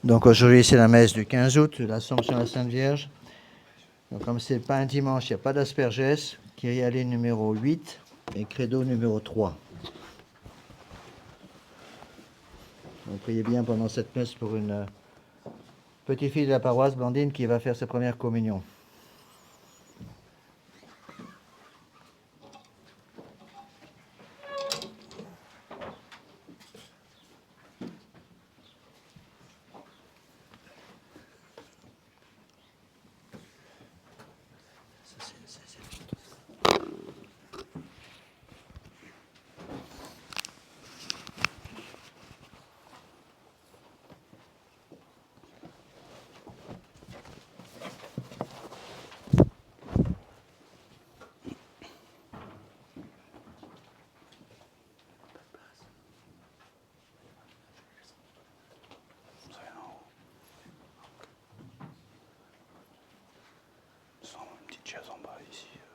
Donc aujourd'hui, c'est la messe du 15 août, l'Assomption de la Sainte Vierge. Donc comme c'est pas un dimanche, il n'y a pas d'asperges, Kyrie allée numéro 8 et Credo numéro 3. Donc priez bien pendant cette messe pour une petite fille de la paroisse, Blandine, qui va faire sa première communion.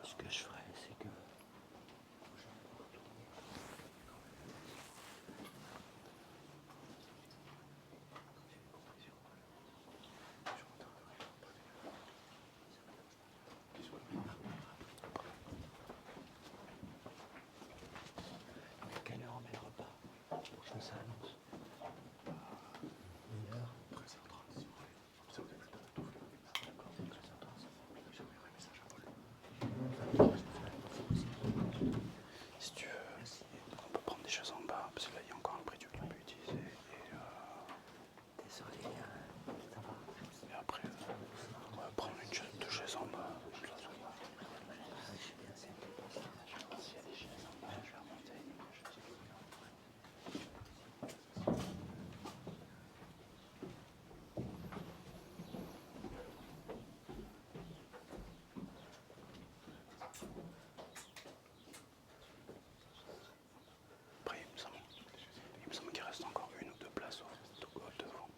Ce que je ferai, c'est que quelle heure on met le repas pour que ça annonce. 1 heure. 13h30. D'accord, 13h30. J'enverrai un message à Paul. Si tu veux, on peut prendre des chaises en bas, parce que là il y a encore un prie-dieu qu'on peut utiliser. Désolé, ça va. Et après, on va prendre deux chaises en bas. S'il y a des chaises en bas, je vais remonter. Après, il me semble qu'il reste encore 1 ou 2 places devant.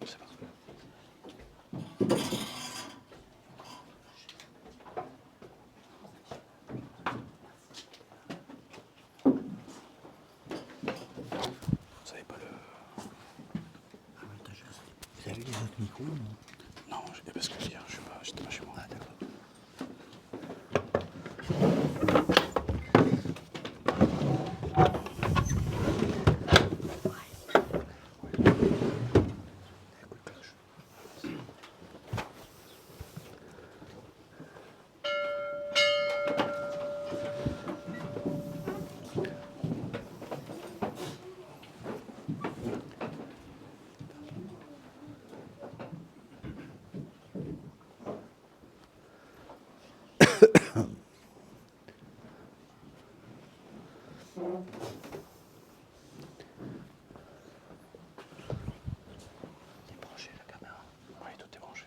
C'est parti. Vous savez pas le... Vous avez les autres micros, non? Non, parce que hier, j'étais pas chez moi. Ah, d'accord. Débrancher la caméra. Oui, tout est branché.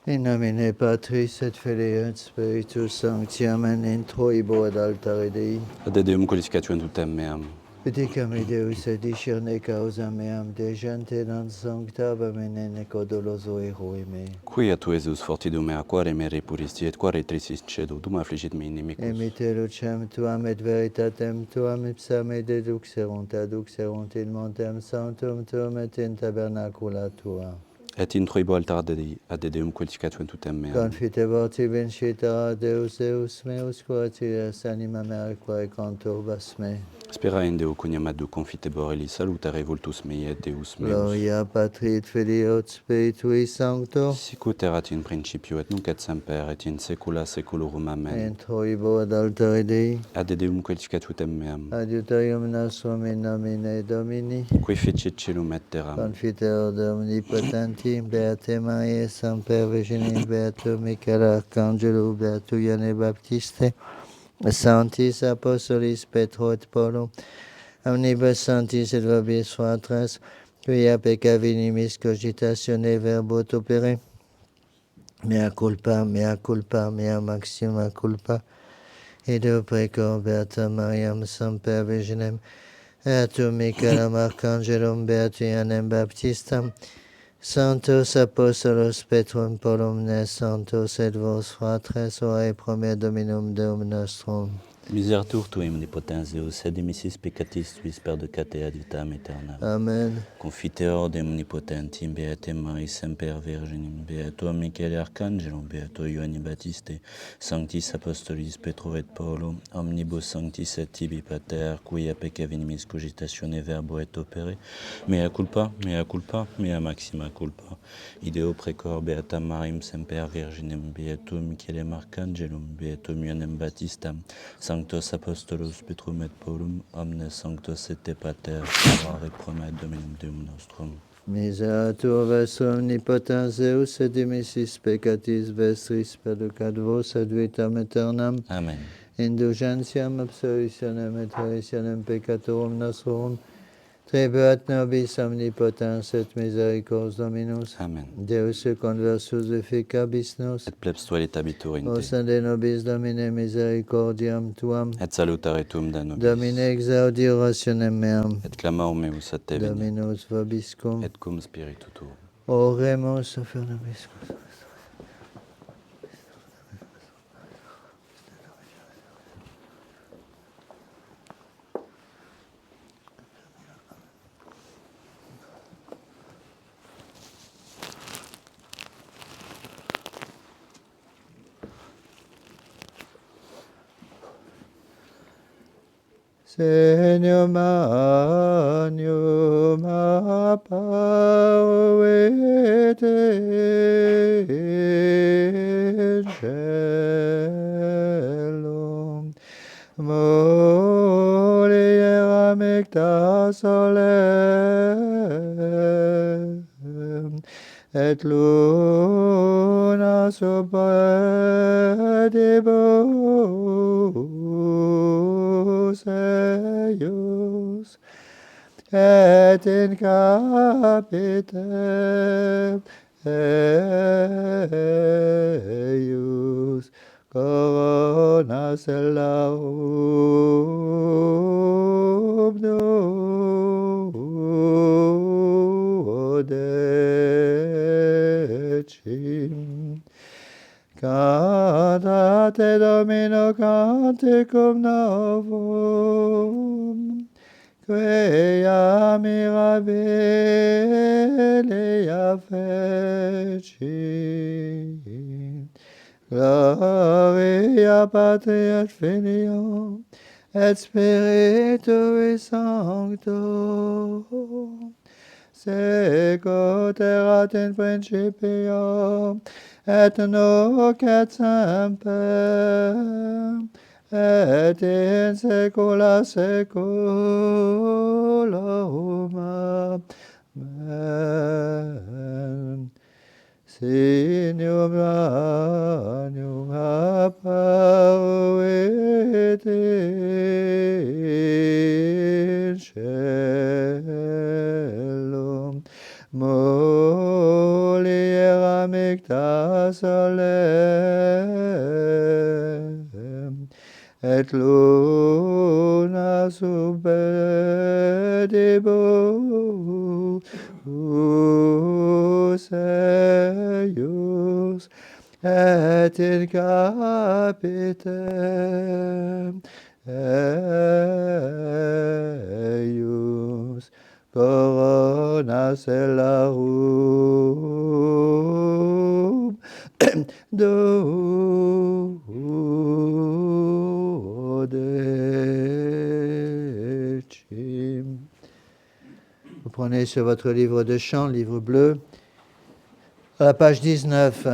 In nomine Patris et Filii et Spiritus Sancti, amen, introibo ad altare Dei. Ade Deum qualificatio in tutem meam. Pidicam Deus edicione causa meam de gente non sancta bamene codoloso eroi me. Quia tu Jesus fortidum mea quare mere puristi et quare trisis cedo dum affligit me inimicus. Emite lucem tuam et veritatem tuam ipsa me deduxerunt in montem sanctum tuum et in tabernacula tua. Et in troibo altar ad Deum qualificatuem tutem meam. Confitebor ti vincita Deus Deus meus quatias anima mea quae conturbas me. Spera in Deo coniam ad confitebor elis salutare voltus mei et Deus meus. Gloria Patri et Filio et Spiritui Sancto. Sicut erat in principio et nunc et semper et in saecula saeculorum. Amen. Introibo ad altare Dei. Ad Deum qualificatuem meam. Adiutorium nostrum in nomine Domini. Qui fecit celum et terram. Confiteor de omnipotenti, Beate Mariae, Semper Virginis, Beato Michael Arcangelo, Beato Ioanne Baptiste, Sanctis Apostolis Petro et Paulo, omnibus sanctis et vobis fratres, quia peccavinimis cogitatione verbot opere, mea culpa, mea maxima culpa, Ideo precor Beata Mariam, Semper Virginem, Beatum Michaelum Arcangelum, Beatum Ioannem Baptistam, Sanctos Apostolos Petrum Paulum, Sanctos et vos fratres, orae pro me Dominum Deum nostrum. Miseritur tuae omnipotens Deus, et dimissis peccatis tuis perdicate ad vitam aeternam. Amen. Confiteor de omnipotenti, Beate Marie Semper Virginim, Beato Michael Arcangelum, Beato Ioanne Baptiste, Sanctis Apostolis Petro et Paulo, omnibus sanctis et tibi pater, quia peccavinimis cogitatione verbo et opere, mea culpa, mea maxima culpa. Ideo precor Beata Mariam Semper Virginem, Beato Michaelem Arcangelum, Beato Ioannem Baptistam, Sanctos Apostolos Petrum et Paulum, omnes sanctos et te pater, orare pro me Dominum Deum nostrum. Miseratur vestrum omnipotens Deus, et dimissis peccatis vestris perducat vos ad vitam aeternam. Amen. Indulgentiam absolutionem et remissionem peccatorum nostrum, tribuat nobis omnipotens et misericors Dominus. Amen. Deus conversus efficabis nos, Et plebs tuae habiturin te, os de nobis Domine misericordiam tuam, et salutare tuum da nobis, Domine exaudi orationem meam, et clamaur meus ad te venia, Dominus vobiscum. et cum spiritu tuo. Oremus, offer nobis. Segnum magnum apparuit in caelum, muliera micta solem, et luna superdibus eius, et in capitem eius corona stellarum duodecim. Cantate Domino canticum novum, quia mirabilia feci. Gloria Patri et Filio et Spiritui Sancto, sicut erat in principio, et nunc et semper, et in saecula saeculorum. Amen. Signum magnum apparuit in caelum, muliera micta solem, et luna superdibus audeibus eius, et in capitem eius coronas ellarum duodecim. Vous prenez sur votre livre de chant, livre bleu, à la page 19.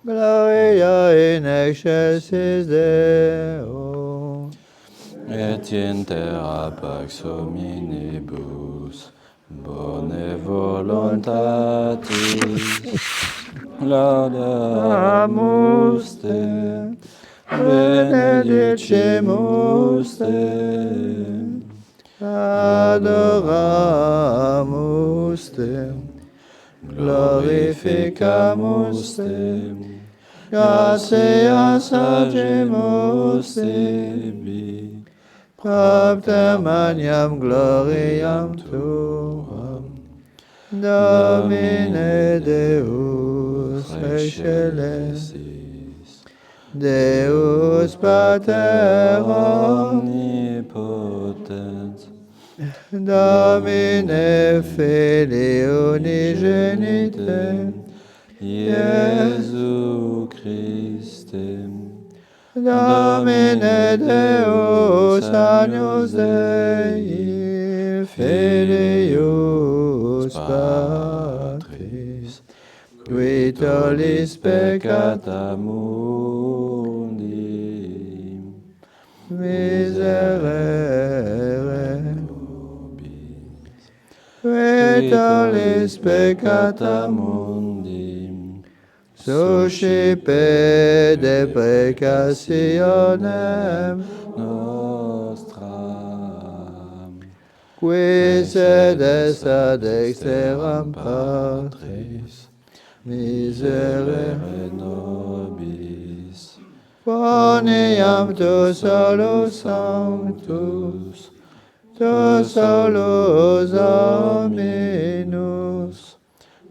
Gloria in excelsis Deo. Et in terra pax hominibus, bone voluntatis, laudamus te, benedicimus te, adoramus te, glorificamus te, gratias agimus tibi, propter maniam gloriam tuam, Domine Deus excelsis, Deus Pater omnipotens, Domine Filii unigenite, Iesu Christe, Domine Deus Agnus Dei, Filius Patris, qui tollis peccata mundi, miserere nobis, qui tollis peccata mundi, suscipe deprecationem nostram, qui sedes ad dexteram Patris, miserere nobis, quoniam tu solus sanctus, tu solus dominus,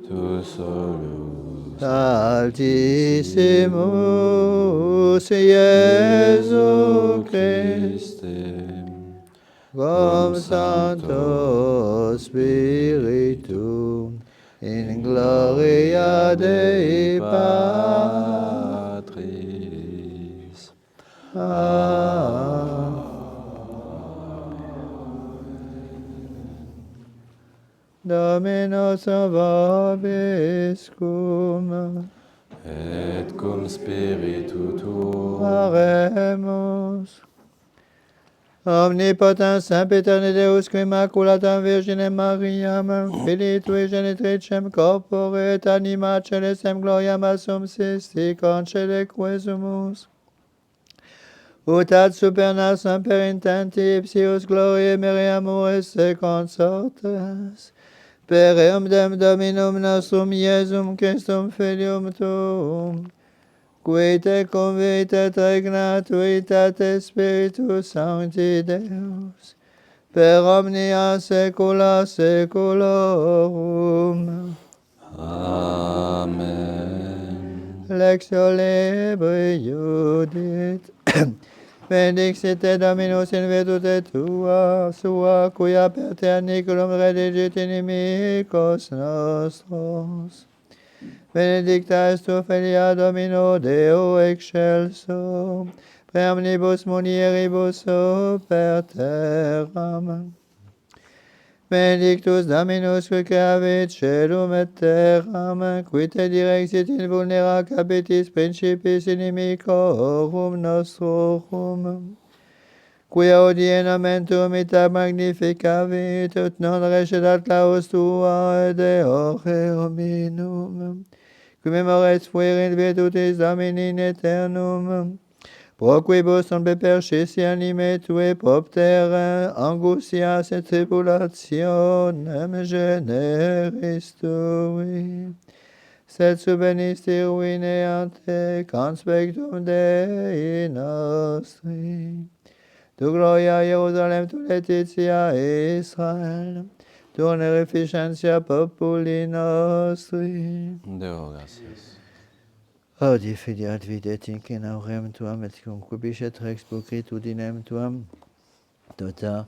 tu solus Altissimus Iesu Christe, cum Sancto Spiritum, in gloria Dei Patris. Amen. Dominus vobiscum, et cum spiritu tuo. Oremus. Omnipotens sempiterne Deus, qui Immaculatam Virginem Mariam, Filii Tui genitricem corpore et anima celestem gloriam assumsisti concede quesumus. Ut ad supernas semper intenti ipsius gloriae mere amoris se consortes, per eumdem Dominum nostrum Iesum Christum Filium Tuum, qui te convit et regnat unitate Spiritus Sancti Deus, per omnia saecula saeculorum. Amen. Lectio Libri Judit. Benedicite Dominus in virtute Tua, sua, quia per te aniculum redigit inimicos nostros. Benedicta est tu filia Domino Deo excelso, pre omnibus munieribus super terram. Benedictus Dominus qui creavit caelum et terram, qui te direxit in vulnera capitis principis inimicorum nostrorum, quia odienamentum ita magnificavit, ut non recedat claus tua de ore hominum, qui memores fuer in virtutis Domini in aeternum, pro quibus non bepercissi anime tue propter angustias et tribulationem generis tui, sed subvenisti ruineante conspectum Dei nostri. Tu gloria Jerusalem, tu laetitia Israel, tu onorificentia populi nostri. Deo gratias. Audi fidiat videt incin aurem tuam et concubiscet rex pulchritudinem tuam, tota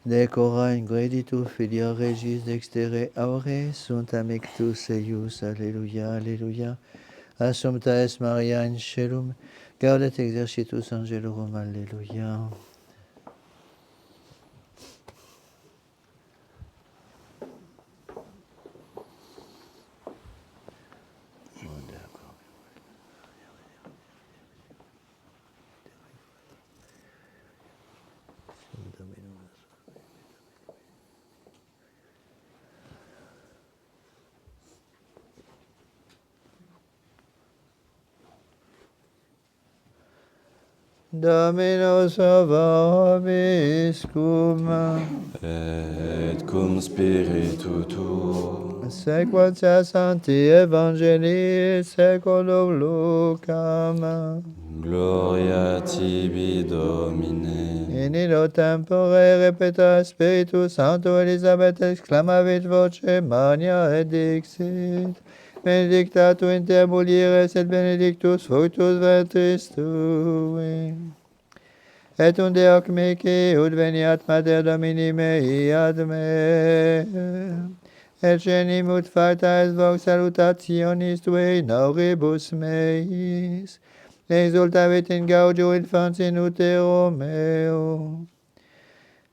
decora ingreditu filia regis dextere aure sunt amictus eius, alleluia, alleluia. Assumpta est Maria in caelum, gaudet exercitus angelorum, alleluia. Dominus vobiscum, Et cum spiritu tuo. sequentia Sancti Evangelii seculum Lucam. Gloria tibi, Domine. In illo tempore repeta Spiritus Sancto Elisabeth exclamavit voce magna et dixit, benedicta tu inter mulieres et benedictus fructus ventris tui. Et unde hoc mihi ut veniat mater Domini mei ad me, et genim ut facta est vox salutationis tui in auribus meis, exultavit in gaudio infans in utero meo.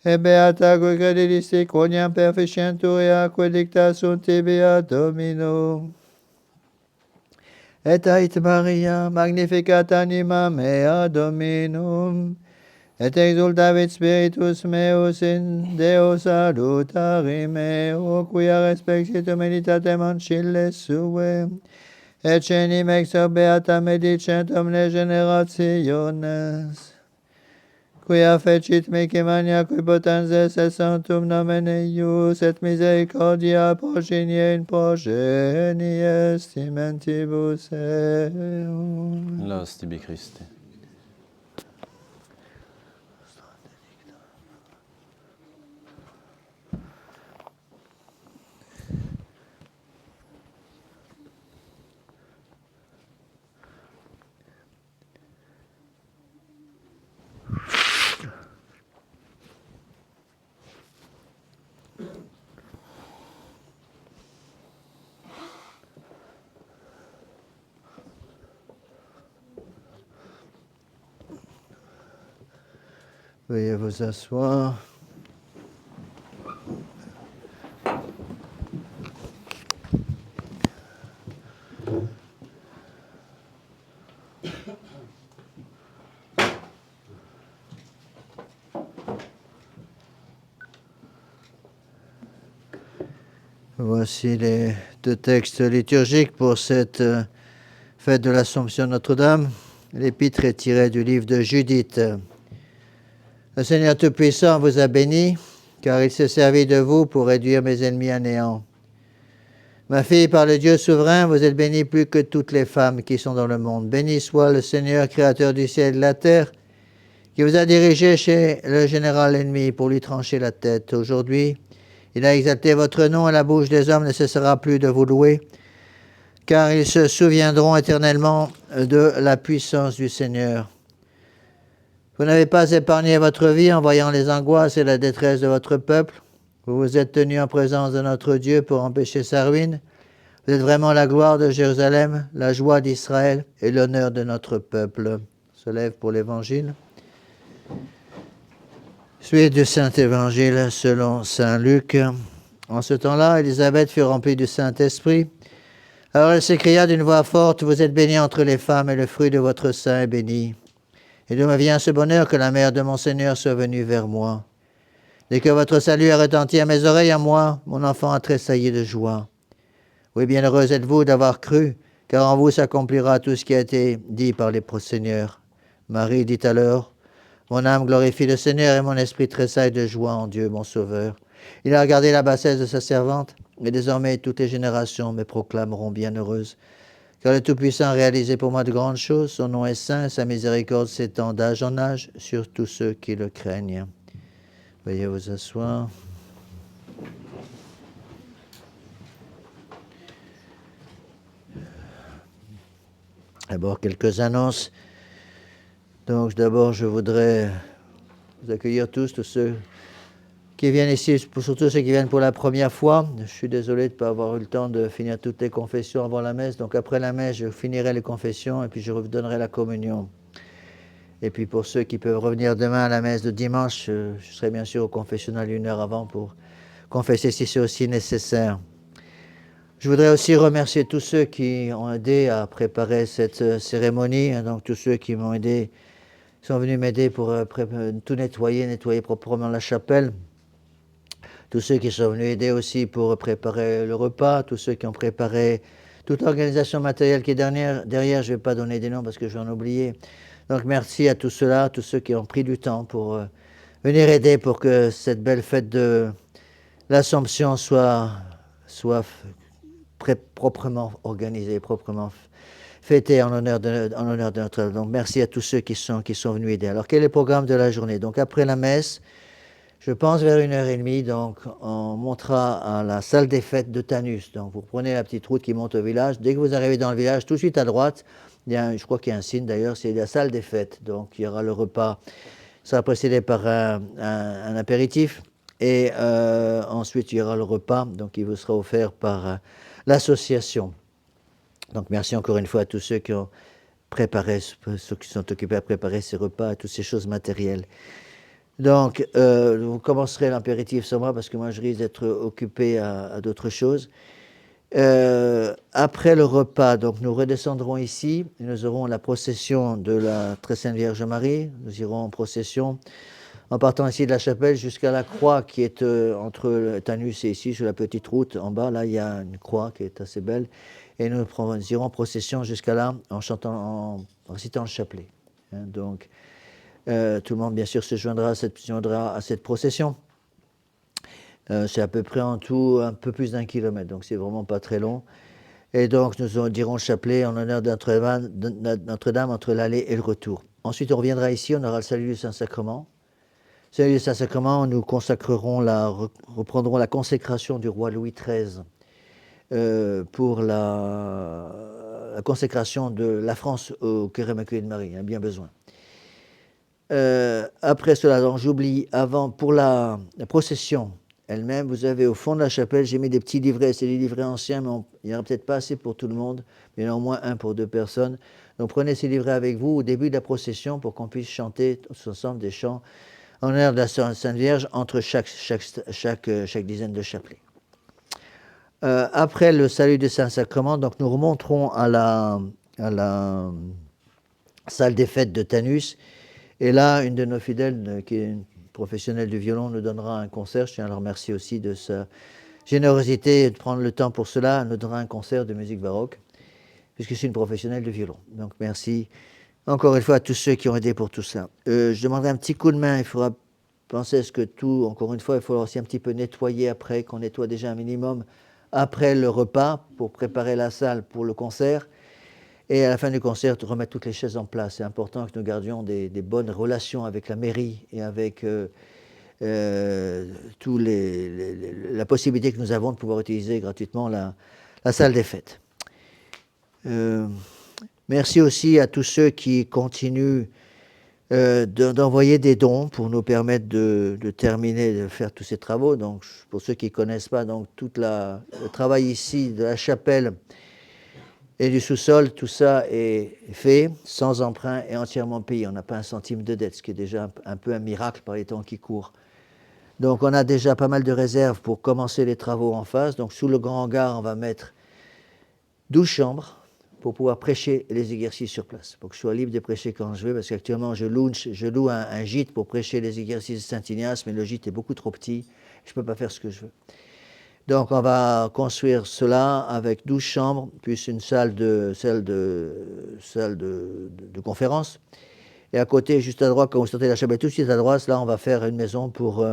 E beata cui credidisti quoniam perficienturia que dicta sunt tibia Domino. Et ait Maria magnificat anima mea Dominum, et exultavit spiritus meus in Deo salutari meo, quia respektitum meditatem ancilles sue, et cenim ex beata medicent omne generationes, quia fecit mihi mania qui potens esse sanctum nomen eius, et misericordia progenie in progenie estimentibus eum. Laus tibi Christe. Veuillez vous asseoir. Voici les deux textes liturgiques pour cette fête de l'Assomption de Notre-Dame. L'épître est tirée du livre de Judith. Le Seigneur Tout-Puissant vous a béni, car il s'est servi de vous pour réduire mes ennemis à néant. Ma fille, par le Dieu souverain, vous êtes bénie plus que toutes les femmes qui sont dans le monde. Béni soit le Seigneur, créateur du ciel et de la terre, qui vous a dirigé chez le général ennemi pour lui trancher la tête. Aujourd'hui, il a exalté votre nom et la bouche des hommes ne cessera plus de vous louer, car ils se souviendront éternellement de la puissance du Seigneur. Vous n'avez pas épargné votre vie en voyant les angoisses et la détresse de votre peuple. Vous vous êtes tenu en présence de notre Dieu pour empêcher sa ruine. Vous êtes vraiment la gloire de Jérusalem, la joie d'Israël et l'honneur de notre peuple. On se lève pour l'Évangile. Suite du Saint-Évangile selon saint Luc. En ce temps-là, Élisabeth fut remplie du Saint-Esprit. Alors elle s'écria d'une voix forte, « Vous êtes bénie entre les femmes, et le fruit de votre sein est béni. Et d'où me vient ce bonheur que la mère de mon Seigneur soit venue vers moi? Dès que votre salut a retenti à mes oreilles, à moi, mon enfant a tressailli de joie. Oui, bienheureuse êtes-vous d'avoir cru, car en vous s'accomplira tout ce qui a été dit par les seigneurs. » Marie dit alors, « Mon âme glorifie le Seigneur et mon esprit tressaille de joie en Dieu, mon Sauveur. Il a regardé la bassesse de sa servante, et désormais toutes les générations me proclameront bienheureuse. Car le Tout-Puissant a réalisé pour moi de grandes choses, son nom est saint, sa miséricorde s'étend d'âge en âge sur tous ceux qui le craignent. » Veuillez vous asseoir. D'abord, quelques annonces. Donc, d'abord, je voudrais vous accueillir tous ceux qui viennent ici, surtout ceux qui viennent pour la première fois. Je suis désolé de ne pas avoir eu le temps de finir toutes les confessions avant la messe. Donc, après la messe, je finirai les confessions et puis je vous donnerai la communion. Et puis, pour ceux qui peuvent revenir demain à la messe de dimanche, je serai bien sûr au confessionnal 1 heure avant pour confesser si c'est aussi nécessaire. Je voudrais aussi remercier tous ceux qui ont aidé à préparer cette cérémonie, donc tous ceux qui m'ont aidé, sont venus m'aider pour tout nettoyer proprement la chapelle. Tous ceux qui sont venus aider aussi pour préparer le repas, tous ceux qui ont préparé toute l'organisation matérielle qui est derrière, je ne vais pas donner des noms parce que je vais en oublier. Donc merci à tous ceux-là, tous ceux qui ont pris du temps pour venir aider pour que cette belle fête de l'Assomption soit proprement organisée, proprement fêtée en l'honneur de notre... Donc merci à tous ceux qui sont venus aider. Alors quel est le programme de la journée? Donc après la messe, je pense vers 1h30, donc on montera à la salle des fêtes de Tanus. Donc vous prenez la petite route qui monte au village. Dès que vous arrivez dans le village, tout de suite à droite, je crois qu'il y a un signe d'ailleurs, c'est la salle des fêtes. Donc il y aura le repas, ça sera précédé par un apéritif. Et ensuite il y aura le repas, donc il vous sera offert par l'association. Donc merci encore une fois à tous ceux qui ont préparé, ceux qui sont occupés à préparer ces repas, toutes ces choses matérielles. Donc, vous commencerez l'apéritif sur moi parce que moi je risque d'être occupé à d'autres choses. Après le repas, donc nous redescendrons ici, nous aurons la procession de la Très Sainte Vierge Marie. Nous irons en procession en partant ici de la chapelle jusqu'à la croix qui est entre Tanus et ici sur la petite route. En bas, là, il y a une croix qui est assez belle. Et nous irons en procession jusqu'à là en chantant, en récitant le chapelet. Donc, tout le monde, bien sûr, se joindra à cette procession. C'est à peu près en tout un peu plus d'1 kilomètre, donc c'est vraiment pas très long. Et donc, nous dirons le chapelet en l'honneur de Notre-Dame entre l'aller et le retour. Ensuite, on reviendra ici, on aura le salut du Saint-Sacrement. Salut du Saint-Sacrement, nous reprendrons la consécration du roi Louis XIII pour la consécration de la France au cœur immaculé de Marie, hein, bien besoin. Après cela, donc j'oublie, avant, pour la procession elle-même, vous avez au fond de la chapelle, j'ai mis des petits livrets, c'est des livrets anciens, mais il n'y en aura peut-être pas assez pour tout le monde, mais il y en a au moins un pour 2 personnes. Donc prenez ces livrets avec vous au début de la procession pour qu'on puisse chanter tous ensemble des chants en honneur de la Sainte Vierge entre chaque dizaine de chapelets. Après le salut du Saint-Sacrement, donc nous remonterons à la salle des fêtes de Tanus. Et là, une de nos fidèles, qui est une professionnelle du violon, nous donnera un concert. Je tiens à la remercier aussi de sa générosité et de prendre le temps pour cela. Elle nous donnera un concert de musique baroque, puisque c'est une professionnelle du violon. Donc merci encore une fois à tous ceux qui ont aidé pour tout ça. Je demanderai un petit coup de main. Il faudra penser à ce que tout, encore une fois, il faudra aussi un petit peu nettoyer après, qu'on nettoie déjà un minimum après le repas pour préparer la salle pour le concert. Et à la fin du concert, remettre toutes les chaises en place. C'est important que nous gardions des bonnes relations avec la mairie et avec la possibilité que nous avons de pouvoir utiliser gratuitement la salle des fêtes. Merci aussi à tous ceux qui continuent d'envoyer des dons pour nous permettre de terminer, de faire tous ces travaux. Donc, pour ceux qui ne connaissent pas, donc, tout le travail ici de la chapelle et du sous-sol, tout ça est fait sans emprunt et entièrement payé. On n'a pas un centime de dette, ce qui est déjà un peu un miracle par les temps qui courent. Donc on a déjà pas mal de réserves pour commencer les travaux en face. Donc sous le grand hangar, on va mettre 12 chambres pour pouvoir prêcher les exercices sur place, pour que je sois libre de prêcher quand je veux, parce qu'actuellement je loue un gîte pour prêcher les exercices de Saint-Ignace, mais le gîte est beaucoup trop petit, je ne peux pas faire ce que je veux. Donc on va construire cela avec 12 chambres, plus une salle de conférence. Et à côté, juste à droite, quand vous sortez de la chapelle, tout de suite à droite, là on va faire une maison pour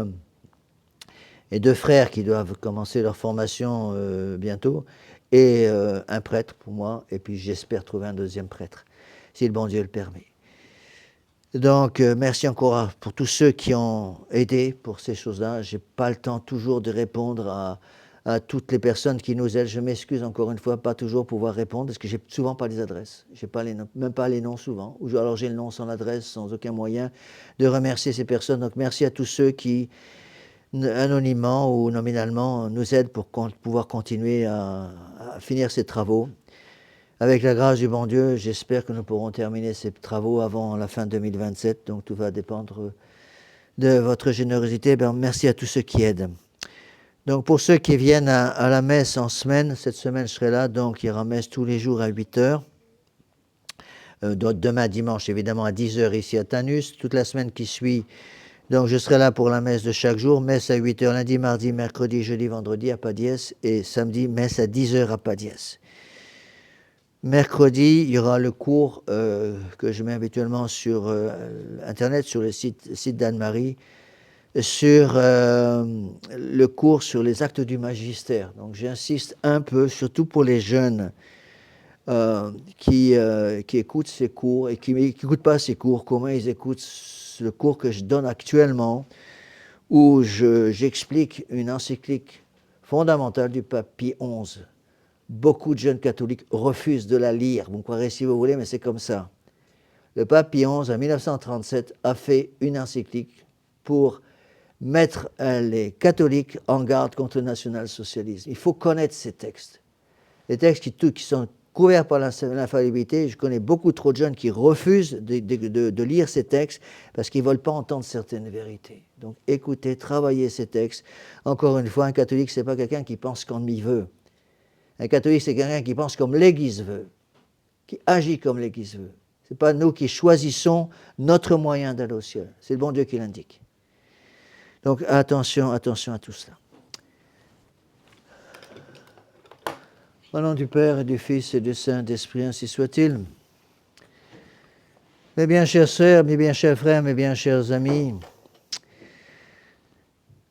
les 2 frères qui doivent commencer leur formation bientôt, et un prêtre pour moi, et puis j'espère trouver un deuxième prêtre, si le bon Dieu le permet. Donc, merci encore pour tous ceux qui ont aidé pour ces choses-là. Je n'ai pas le temps toujours de répondre à toutes les personnes qui nous aident. Je m'excuse encore une fois, pas toujours pouvoir répondre, parce que j'ai souvent pas les adresses. J'ai pas les noms, même pas les noms souvent. Ou alors j'ai le nom sans l'adresse, sans aucun moyen de remercier ces personnes. Donc, merci à tous ceux qui, anonymement ou nominalement, nous aident pour pouvoir continuer à finir ces travaux. Avec la grâce du bon Dieu, j'espère que nous pourrons terminer ces travaux avant la fin 2027. Donc, tout va dépendre de votre générosité. Merci à tous ceux qui aident. Donc, pour ceux qui viennent à la messe en semaine, cette semaine, je serai là. Donc, il y aura messe tous les jours à 8h. Demain, dimanche, évidemment, à 10h ici à Tanus. Toute la semaine qui suit, donc, je serai là pour la messe de chaque jour. Messe à 8h lundi, mardi, mercredi, jeudi, vendredi à Padiès. Et samedi, messe à 10h à Padiès. Mercredi, il y aura le cours que je mets habituellement sur Internet, sur le site d'Anne-Marie, sur le cours sur les actes du magistère. Donc j'insiste un peu, surtout pour les jeunes qui écoutent ces cours et qui n'écoutent pas ces cours, comment ils écoutent le cours que je donne actuellement, où j'explique une encyclique fondamentale du pape Pie XI. Beaucoup de jeunes catholiques refusent de la lire. Vous me croirez si vous voulez, mais c'est comme ça. Le pape Pie XI, en 1937, a fait une encyclique pour mettre les catholiques en garde contre le national-socialisme. Il faut connaître ces textes. Les textes qui sont couverts par l'infaillibilité. Je connais beaucoup trop de jeunes qui refusent de lire ces textes parce qu'ils ne veulent pas entendre certaines vérités. Donc écoutez, travaillez ces textes. Encore une fois, un catholique, ce n'est pas quelqu'un qui pense comme il veut. Un catholique, c'est quelqu'un qui pense comme l'Église veut, qui agit comme l'Église veut. Ce n'est pas nous qui choisissons notre moyen d'aller au ciel. C'est le bon Dieu qui l'indique. Donc attention à tout cela. Au nom du Père et du Fils et du Saint-Esprit, ainsi soit-il. Mes bien chères sœurs, mes bien chers frères, mes bien chers amis,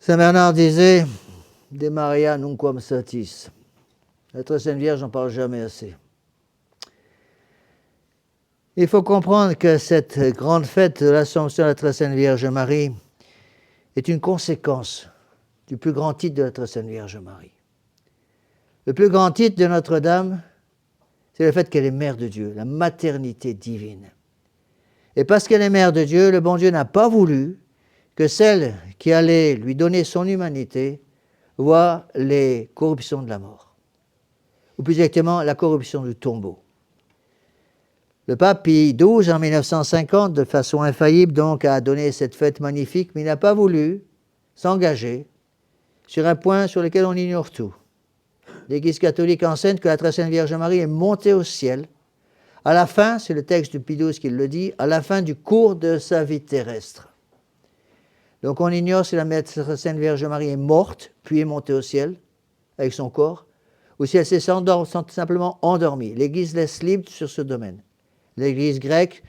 Saint Bernard disait « De Maria nunquam satis ». La très Sainte Vierge, j'en parle jamais assez. Il faut comprendre que cette grande fête de l'Assomption de la très Sainte Vierge Marie est une conséquence du plus grand titre de la très Sainte Vierge Marie. Le plus grand titre de Notre-Dame, c'est le fait qu'elle est mère de Dieu, la maternité divine. Et parce qu'elle est mère de Dieu, le bon Dieu n'a pas voulu que celle qui allait lui donner son humanité voie les corruptions de la mort. Ou plus exactement, la corruption du tombeau. Le pape Pie XII, en 1950, de façon infaillible, donc, a donné cette fête magnifique, mais il n'a pas voulu s'engager sur un point sur lequel on ignore tout. L'Église catholique enseigne que la très sainte Vierge Marie est montée au ciel. À la fin, c'est le texte de Pie XII qui le dit, à la fin du cours de sa vie terrestre. Donc on ignore si la très sainte Vierge Marie est morte, puis est montée au ciel, avec son corps, ou si elle s'est simplement endormie. L'Église laisse libre sur ce domaine. L'Église grecque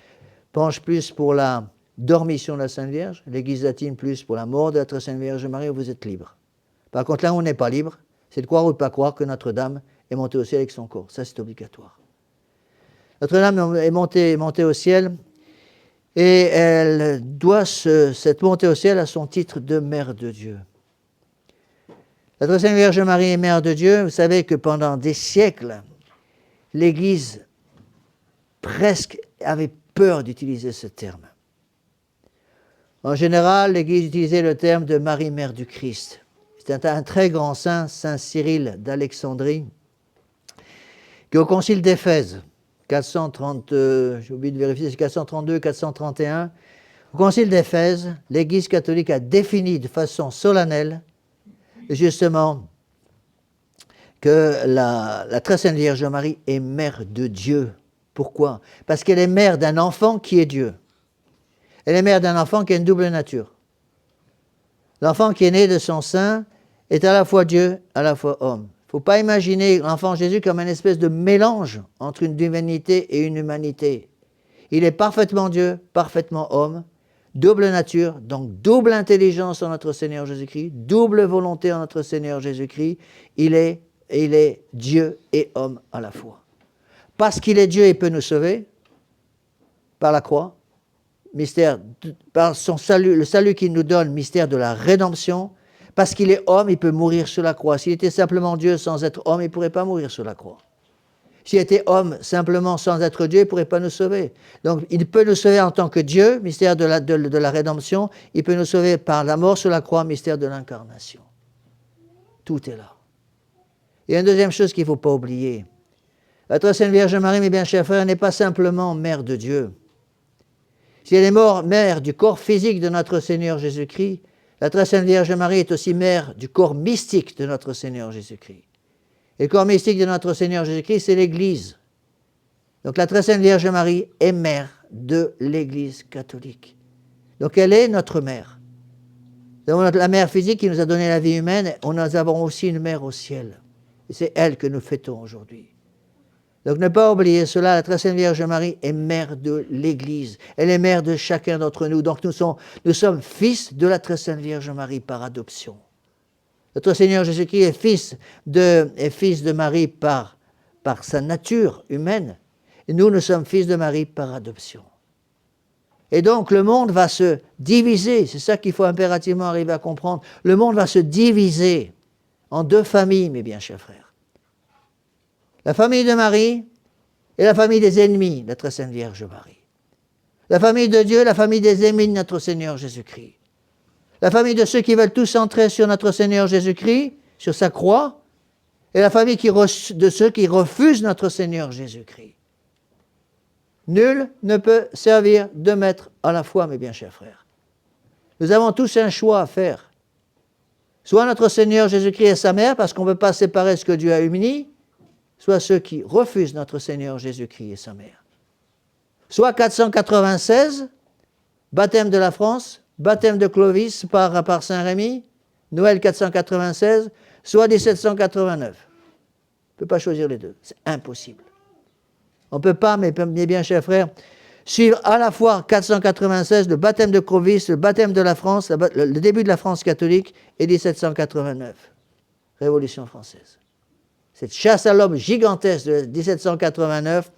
penche plus pour la dormition de la Sainte Vierge, l'Église latine plus pour la mort de la très sainte Vierge Marie, où vous êtes libre. Par contre, là où on n'est pas libre, c'est de croire ou de ne pas croire que Notre-Dame est montée au ciel avec son corps. Ça, c'est obligatoire. Notre-Dame est montée au ciel et elle doit cette montée au ciel à son titre de Mère de Dieu. La très sainte Vierge Marie est Mère de Dieu. Vous savez que pendant des siècles, l'Église presque avait peur d'utiliser ce terme. En général, l'Église utilisait le terme de Marie, Mère du Christ. C'est un très grand saint, Saint Cyril d'Alexandrie, qui au concile d'Éphèse, 430, j'ai oublié de vérifier, c'est 432, 431, au concile d'Éphèse, l'Église catholique a défini de façon solennelle, justement, que la très sainte Vierge Marie est Mère de Dieu. Pourquoi? Parce qu'elle est mère d'un enfant qui est Dieu. Elle est mère d'un enfant qui a une double nature. L'enfant qui est né de son sein est à la fois Dieu, à la fois homme. Il ne faut pas imaginer l'enfant Jésus comme une espèce de mélange entre une divinité et une humanité. Il est parfaitement Dieu, parfaitement homme, double nature, donc double intelligence en notre Seigneur Jésus-Christ, double volonté en notre Seigneur Jésus-Christ. Il est Dieu et homme à la fois. Parce qu'il est Dieu, il peut nous sauver par la croix, mystère, par son salut, le salut qu'il nous donne, mystère de la rédemption. Parce qu'il est homme, il peut mourir sur la croix. S'il était simplement Dieu sans être homme, il ne pourrait pas mourir sur la croix. S'il était homme simplement sans être Dieu, il ne pourrait pas nous sauver. Donc il peut nous sauver en tant que Dieu, mystère de la rédemption. Il peut nous sauver par la mort sur la croix, mystère de l'incarnation. Tout est là. Et une deuxième chose qu'il ne faut pas oublier. La très sainte Vierge Marie, mes bien chers frères, n'est pas simplement mère de Dieu. Si elle est mère du corps physique de notre Seigneur Jésus-Christ, la très sainte Vierge Marie est aussi mère du corps mystique de notre Seigneur Jésus-Christ. Et le corps mystique de notre Seigneur Jésus-Christ, c'est l'Église. Donc la très sainte Vierge Marie est mère de l'Église catholique. Donc elle est notre mère. Nous avons la mère physique qui nous a donné la vie humaine, nous avons aussi une mère au ciel. Et c'est elle que nous fêtons aujourd'hui. Donc ne pas oublier cela, la très sainte Vierge Marie est mère de l'Église. Elle est mère de chacun d'entre nous. Donc nous sommes fils de la très sainte Vierge Marie par adoption. Notre Seigneur Jésus-Christ est fils de Marie par sa nature humaine. Et nous sommes fils de Marie par adoption. Et donc le monde va se diviser. C'est ça qu'il faut impérativement arriver à comprendre. Le monde va se diviser en deux familles, mes bien chers frères. La famille de Marie et la famille des ennemis de la très sainte Vierge Marie. La famille de Dieu et la famille des ennemis de notre Seigneur Jésus-Christ. La famille de ceux qui veulent tout centrer sur notre Seigneur Jésus-Christ, sur sa croix, et la famille de ceux qui refusent notre Seigneur Jésus-Christ. Nul ne peut servir de maître à la fois, mes bien chers frères. Nous avons tous un choix à faire. Soit notre Seigneur Jésus-Christ et sa mère, parce qu'on ne peut pas séparer ce que Dieu a uni, soit ceux qui refusent notre Seigneur Jésus-Christ et sa mère. Soit 496, baptême de la France, baptême de Clovis par Saint-Rémy, Noël 496, soit 1789. On ne peut pas choisir les deux, c'est impossible. On ne peut pas, mes bien chers frères, suivre à la fois 496, le baptême de Clovis, le baptême de la France, le début de la France catholique, et 1789, Révolution française. Cette chasse à l'homme gigantesque de 1789,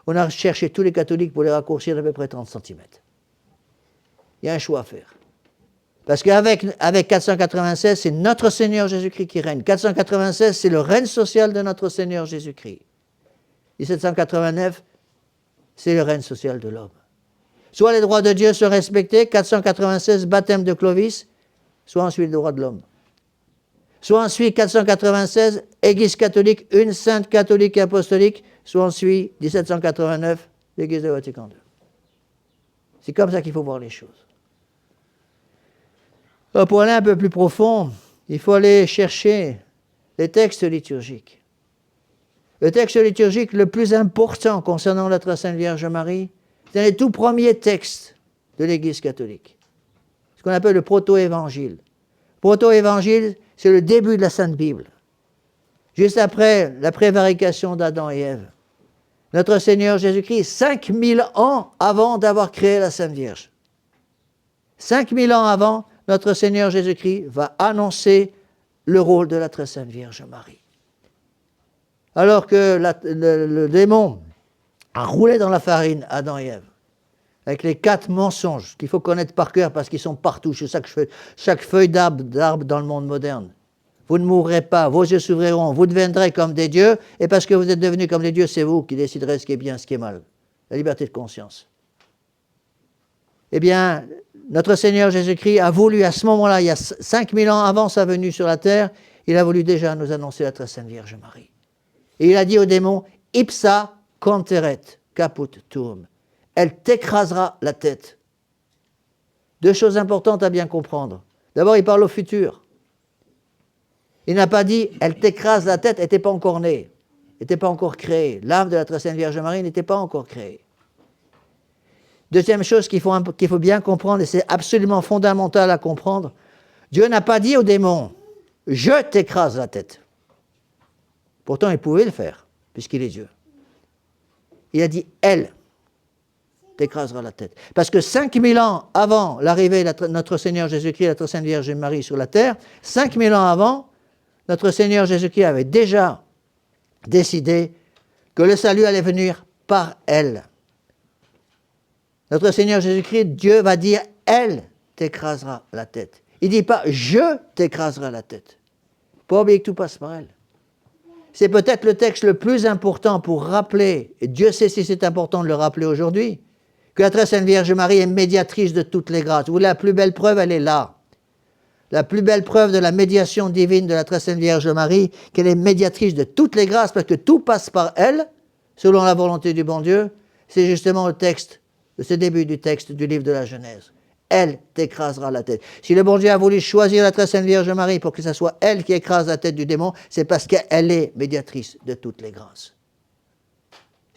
on a cherché tous les catholiques pour les raccourcir d'à peu près 30 cm. Il y a un choix à faire. Parce qu'avec 496, c'est notre Seigneur Jésus-Christ qui règne. 496, c'est le règne social de notre Seigneur Jésus-Christ. 1789, c'est le règne social de l'homme. Soit les droits de Dieu sont respectés, 496, baptême de Clovis, soit ensuite les droits de l'homme. Soit ensuite 496, Église catholique, une sainte catholique et apostolique, soit ensuite 1789, l'Église de Vatican II. C'est comme ça qu'il faut voir les choses. Alors, pour aller un peu plus profond, il faut aller chercher les textes liturgiques. Le texte liturgique le plus important concernant la très sainte Vierge Marie, c'est les tout premiers textes de l'Église catholique. Ce qu'on appelle le proto-évangile. Proto-évangile, c'est le début de la Sainte Bible. Juste après la prévarication d'Adam et Ève. Notre Seigneur Jésus-Christ, 5000 ans avant d'avoir créé la Sainte Vierge. 5000 ans avant, notre Seigneur Jésus-Christ va annoncer le rôle de la très sainte Vierge Marie. Alors que le démon a roulé dans la farine Adam et Ève, avec les 4 mensonges qu'il faut connaître par cœur parce qu'ils sont partout, sur chaque feuille d'arbre dans le monde moderne. Vous ne mourrez pas, vos yeux s'ouvriront, vous deviendrez comme des dieux, et parce que vous êtes devenus comme des dieux, c'est vous qui déciderez ce qui est bien, ce qui est mal. La liberté de conscience. Eh bien, notre Seigneur Jésus-Christ a voulu, à ce moment-là, il y a 5000 ans avant sa venue sur la terre, il a voulu déjà nous annoncer la très sainte Vierge Marie. Et il a dit au démon, « Ipsa conteret caput tuum » elle t'écrasera la tête. 2 choses importantes à bien comprendre. D'abord, il parle au futur. Il n'a pas dit « elle t'écrase la tête », elle n'était pas encore née, elle n'était pas encore créée. L'âme de la très sainte Vierge Marie n'était pas encore créée. Deuxième chose qu'il faut bien comprendre, et c'est absolument fondamental à comprendre, Dieu n'a pas dit au démon « je t'écrase la tête ». Pourtant, il pouvait le faire, puisqu'il est Dieu. Il a dit « elle » t'écrasera la tête. Parce que 5000 ans avant l'arrivée de notre Seigneur Jésus-Christ, la très sainte Vierge Marie sur la terre, 5000 ans avant, notre Seigneur Jésus-Christ avait déjà décidé que le salut allait venir par elle. Notre Seigneur Jésus-Christ, Dieu va dire « elle t'écrasera la tête ». Il ne dit pas « je t'écraserai la tête ». Pas oublier que tout passe par elle. C'est peut-être le texte le plus important pour rappeler, et Dieu sait si c'est important de le rappeler aujourd'hui, que la très sainte Vierge Marie est médiatrice de toutes les grâces. Vous voulez la plus belle preuve, elle est là. La plus belle preuve de la médiation divine de la très sainte Vierge Marie, qu'elle est médiatrice de toutes les grâces, parce que tout passe par elle, selon la volonté du bon Dieu, c'est justement le texte, ce début du texte du livre de la Genèse. Elle t'écrasera la tête. Si le bon Dieu a voulu choisir la très sainte Vierge Marie pour que ce soit elle qui écrase la tête du démon, c'est parce qu'elle est médiatrice de toutes les grâces.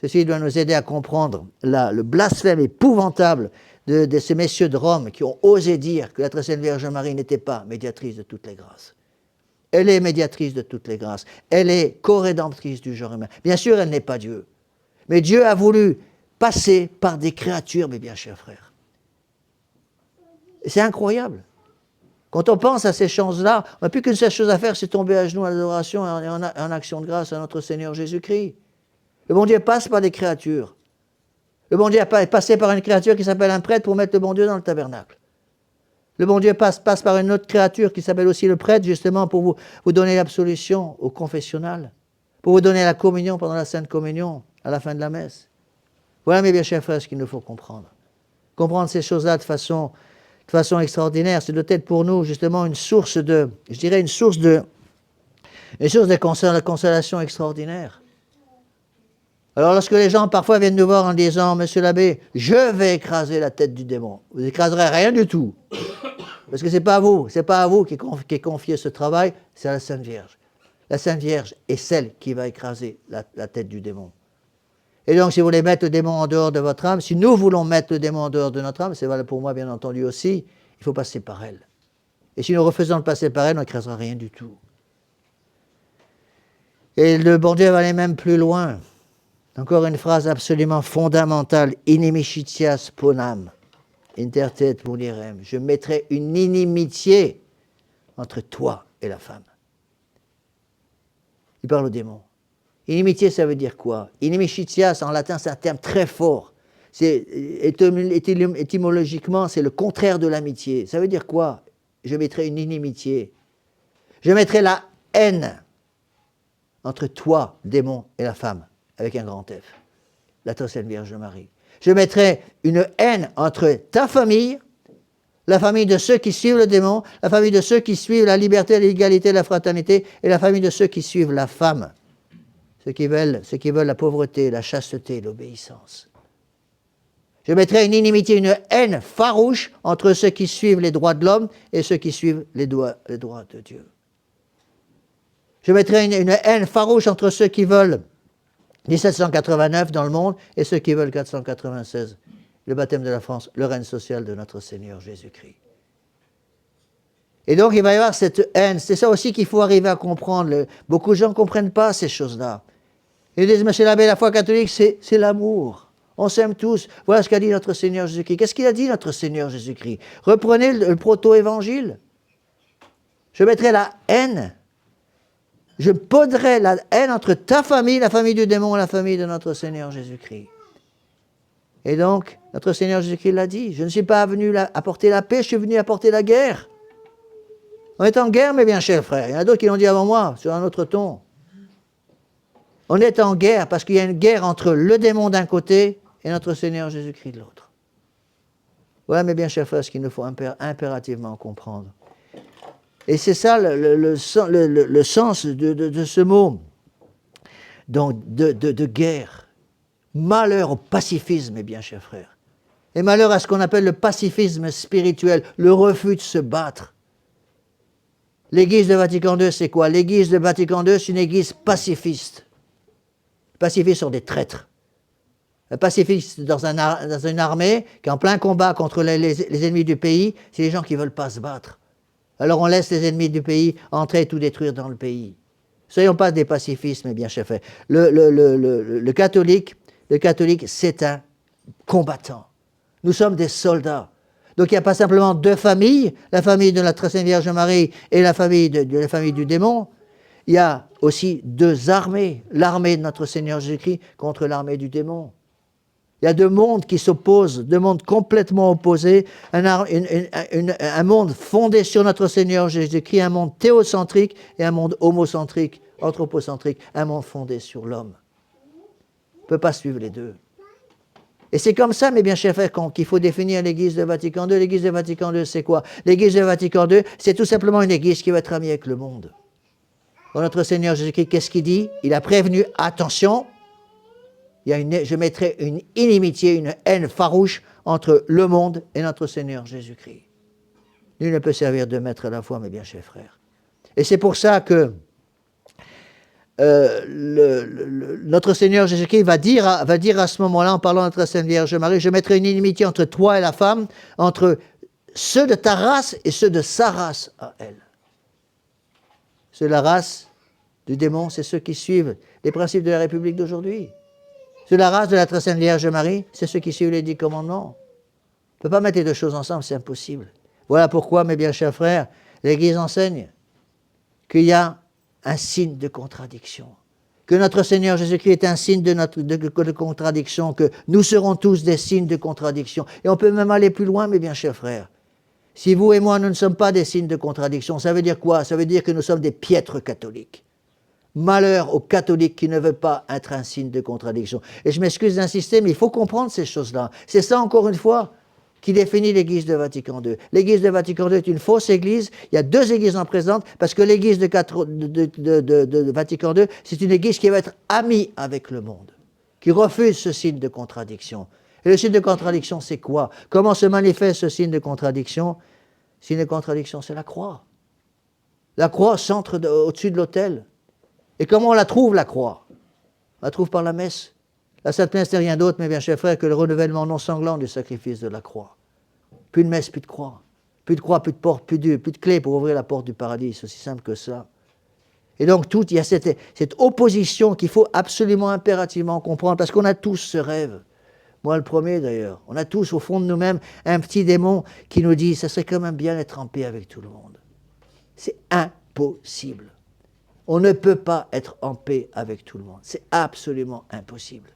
Ceci doit nous aider à comprendre le blasphème épouvantable de ces messieurs de Rome qui ont osé dire que la très sainte Vierge Marie n'était pas médiatrice de toutes les grâces. Elle est médiatrice de toutes les grâces. Elle est co-rédemptrice du genre humain. Bien sûr, elle n'est pas Dieu. Mais Dieu a voulu passer par des créatures, mes bien chers frères. C'est incroyable. Quand on pense à ces choses-là, on n'a plus qu'une seule chose à faire, c'est tomber à genoux à l'adoration et en action de grâce à notre Seigneur Jésus-Christ. Le bon Dieu passe par des créatures. Le bon Dieu est passé par une créature qui s'appelle un prêtre pour mettre le bon Dieu dans le tabernacle. Le bon Dieu passe par une autre créature qui s'appelle aussi le prêtre, justement pour vous donner l'absolution au confessionnal, pour vous donner la communion pendant la Sainte Communion, à la fin de la messe. Voilà, mes bien chers frères, ce qu'il nous faut comprendre. Comprendre ces choses-là de façon extraordinaire, c'est doit être pour nous, justement, une source de consolation extraordinaire. Alors, lorsque les gens parfois viennent nous voir en disant « Monsieur l'abbé, je vais écraser la tête du démon », vous n'écraserez rien du tout. Parce que ce n'est pas à vous qui est confié ce travail, c'est à la Sainte Vierge. La Sainte Vierge est celle qui va écraser la tête du démon. Et donc, si vous voulez mettre le démon en dehors de votre âme, si nous voulons mettre le démon en dehors de notre âme, c'est valable pour moi, bien entendu aussi, il faut passer par elle. Et si nous refusons de passer par elle, on n'écrasera rien du tout. Et le bon Dieu va aller même plus loin. Encore une phrase absolument fondamentale. Inimicitias ponam, intertet mulierem. Je mettrai une inimitié entre toi et la femme. Il parle au démon. Inimitié, ça veut dire quoi? Inimicitias, en latin, c'est un terme très fort. Étymologiquement, c'est le contraire de l'amitié. Ça veut dire quoi? Je mettrai une inimitié. Je mettrai la haine entre toi, démon, et la femme, avec un grand F, la très sainte Vierge Marie. Je mettrai une haine entre ta famille, la famille de ceux qui suivent le démon, la famille de ceux qui suivent la liberté, l'égalité, la fraternité, et la famille de ceux qui suivent la femme. Ceux qui veulent la pauvreté, la chasteté, l'obéissance. Je mettrai une inimitié, une haine farouche entre ceux qui suivent les droits de l'homme et ceux qui suivent les droits de Dieu. Je mettrai une haine farouche entre ceux qui veulent 1789 dans le monde et ceux qui veulent 496, le baptême de la France, le règne social de notre Seigneur Jésus-Christ. Et donc il va y avoir cette haine. C'est ça aussi qu'il faut arriver à comprendre. Beaucoup de gens ne comprennent pas ces choses-là. Ils disent, monsieur l'abbé, la foi catholique, c'est l'amour. On s'aime tous. Voilà ce qu'a dit notre Seigneur Jésus-Christ. Qu'est-ce qu'il a dit, notre Seigneur Jésus-Christ? Reprenez le proto-évangile. Je mettrai la haine. Je poderai la haine entre ta famille, la famille du démon et la famille de notre Seigneur Jésus-Christ. Et donc, notre Seigneur Jésus-Christ l'a dit. Je ne suis pas venu apporter la paix, je suis venu apporter la guerre. On est en guerre, mes bien chers frères. Il y en a d'autres qui l'ont dit avant moi, sur un autre ton. On est en guerre parce qu'il y a une guerre entre le démon d'un côté et notre Seigneur Jésus-Christ de l'autre. Voilà, mes bien chers frères, ce qu'il nous faut impérativement comprendre. Et c'est ça le sens de ce mot, donc de guerre. Malheur au pacifisme, mes bien chers frères. Et malheur à ce qu'on appelle le pacifisme spirituel, le refus de se battre. L'église de Vatican II, c'est quoi? L'église de Vatican II, c'est une église pacifiste. Les pacifistes sont des traîtres. Les pacifistes dans une armée qui est en plein combat contre les ennemis du pays, c'est les gens qui ne veulent pas se battre. Alors on laisse les ennemis du pays entrer et tout détruire dans le pays. Soyons pas des pacifistes, mais bien chers frères. Le catholique, c'est un combattant. Nous sommes des soldats. Donc il n'y a pas simplement deux familles, la famille de la très sainte Vierge Marie et la famille du démon. Il y a aussi deux armées, l'armée de notre Seigneur Jésus-Christ contre l'armée du démon. Il y a deux mondes qui s'opposent, deux mondes complètement opposés, un monde fondé sur notre Seigneur Jésus-Christ, un monde théocentrique et un monde homocentrique, anthropocentrique, un monde fondé sur l'homme. On ne peut pas suivre les deux. Et c'est comme ça, mes bien chers frères, qu'il faut définir l'Église de Vatican II. L'Église de Vatican II, c'est quoi? L'Église de Vatican II, c'est tout simplement une Église qui va être amie avec le monde. Bon, notre Seigneur Jésus-Christ, qu'est-ce qu'il dit? Il a prévenu, attention, je mettrai une inimitié, une haine farouche entre le monde et notre Seigneur Jésus-Christ. Nul ne peut servir de maître à la fois, mes bien chers frères. Et c'est pour ça que notre Seigneur Jésus-Christ va dire à ce moment-là, en parlant de notre Sainte Vierge Marie, je mettrai une inimitié entre toi et la femme, entre ceux de ta race et ceux de sa race à elle. Ceux de la race du démon, c'est ceux qui suivent les principes de la République d'aujourd'hui. Ceux de la race de la très sainte Vierge Marie, c'est ceux qui suivent les 10 commandements. On ne peut pas mettre les deux choses ensemble, c'est impossible. Voilà pourquoi, mes bien chers frères, l'Église enseigne qu'il y a un signe de contradiction. Que notre Seigneur Jésus-Christ est un signe de contradiction, que nous serons tous des signes de contradiction. Et on peut même aller plus loin, mes bien chers frères. Si vous et moi, nous ne sommes pas des signes de contradiction, ça veut dire quoi? Ça veut dire que nous sommes des piètres catholiques. Malheur aux catholiques qui ne veulent pas être un signe de contradiction. Et je m'excuse d'insister, mais il faut comprendre ces choses-là. C'est ça, encore une fois, qui définit l'Église de Vatican II. L'Église de Vatican II est une fausse Église. Il y a deux Églises en présence, parce que l'Église de Vatican II, c'est une Église qui va être amie avec le monde, qui refuse ce signe de contradiction. Et le signe de contradiction, c'est quoi? Comment se manifeste ce signe de contradiction? Le signe de contradiction, c'est la croix. La croix centre au-dessus de l'autel. Et comment on la trouve, la croix? On la trouve par la messe. La Sainte Messe n'est rien d'autre, mes bien chers frères, que le renouvellement non sanglant du sacrifice de la croix. Plus de messe, plus de croix. Plus de croix, plus de porte, plus de clé pour ouvrir la porte du paradis. C'est aussi simple que ça. Et donc, il y a cette opposition qu'il faut absolument, impérativement comprendre, parce qu'on a tous ce rêve. Moi, le premier, d'ailleurs. On a tous, au fond de nous-mêmes, un petit démon qui nous dit « ça serait quand même bien d'être en paix avec tout le monde ». C'est impossible. On ne peut pas être en paix avec tout le monde. C'est absolument impossible.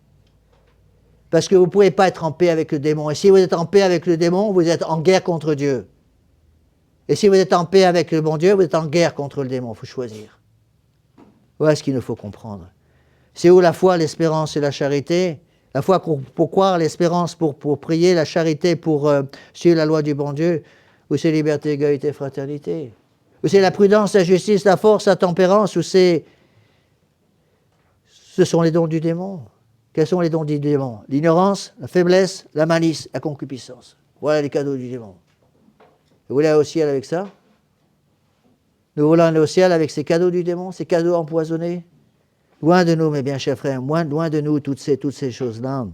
Parce que vous ne pouvez pas être en paix avec le démon. Et si vous êtes en paix avec le démon, vous êtes en guerre contre Dieu. Et si vous êtes en paix avec le bon Dieu, vous êtes en guerre contre le démon. Il faut choisir. Voilà ce qu'il nous faut comprendre. C'est où la foi, l'espérance et la charité? La foi pour croire, l'espérance pour prier, la charité pour suivre la loi du bon Dieu. Ou c'est liberté, égalité, fraternité? Ou c'est la prudence, la justice, la force, la tempérance? Ou ce sont les dons du démon? Quels sont les dons du démon? L'ignorance, la faiblesse, la malice, la concupiscence. Voilà les cadeaux du démon. Vous voulez aller au ciel avec ça? Nous voulons aller au ciel avec ces cadeaux du démon, ces cadeaux empoisonnés? Loin de nous, mes bien chers frères, loin de nous toutes ces choses-là.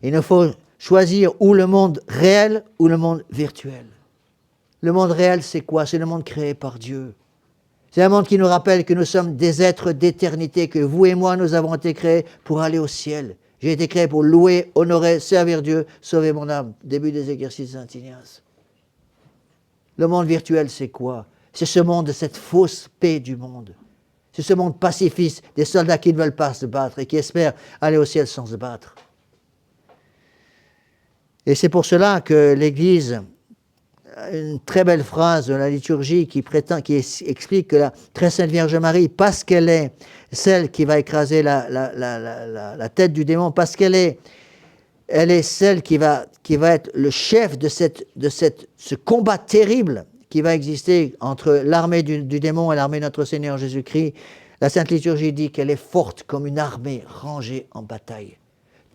Il nous faut choisir ou le monde réel ou le monde virtuel. Le monde réel, c'est quoi? C'est le monde créé par Dieu. C'est un monde qui nous rappelle que nous sommes des êtres d'éternité, que vous et moi, nous avons été créés pour aller au ciel. J'ai été créé pour louer, honorer, servir Dieu, sauver mon âme. Début des exercices Saint Ignace. Le monde virtuel, c'est quoi? C'est ce monde de cette fausse paix du monde. C'est ce monde pacifiste, des soldats qui ne veulent pas se battre et qui espèrent aller au ciel sans se battre. Et c'est pour cela que l'Église, une très belle phrase de la liturgie qui explique que la très sainte Vierge Marie, parce qu'elle est celle qui va écraser la tête du démon, parce qu'elle est celle qui va être le chef de ce combat terrible qui va exister entre l'armée du démon et l'armée de notre Seigneur Jésus-Christ. La Sainte Liturgie dit qu'elle est forte comme une armée rangée en bataille.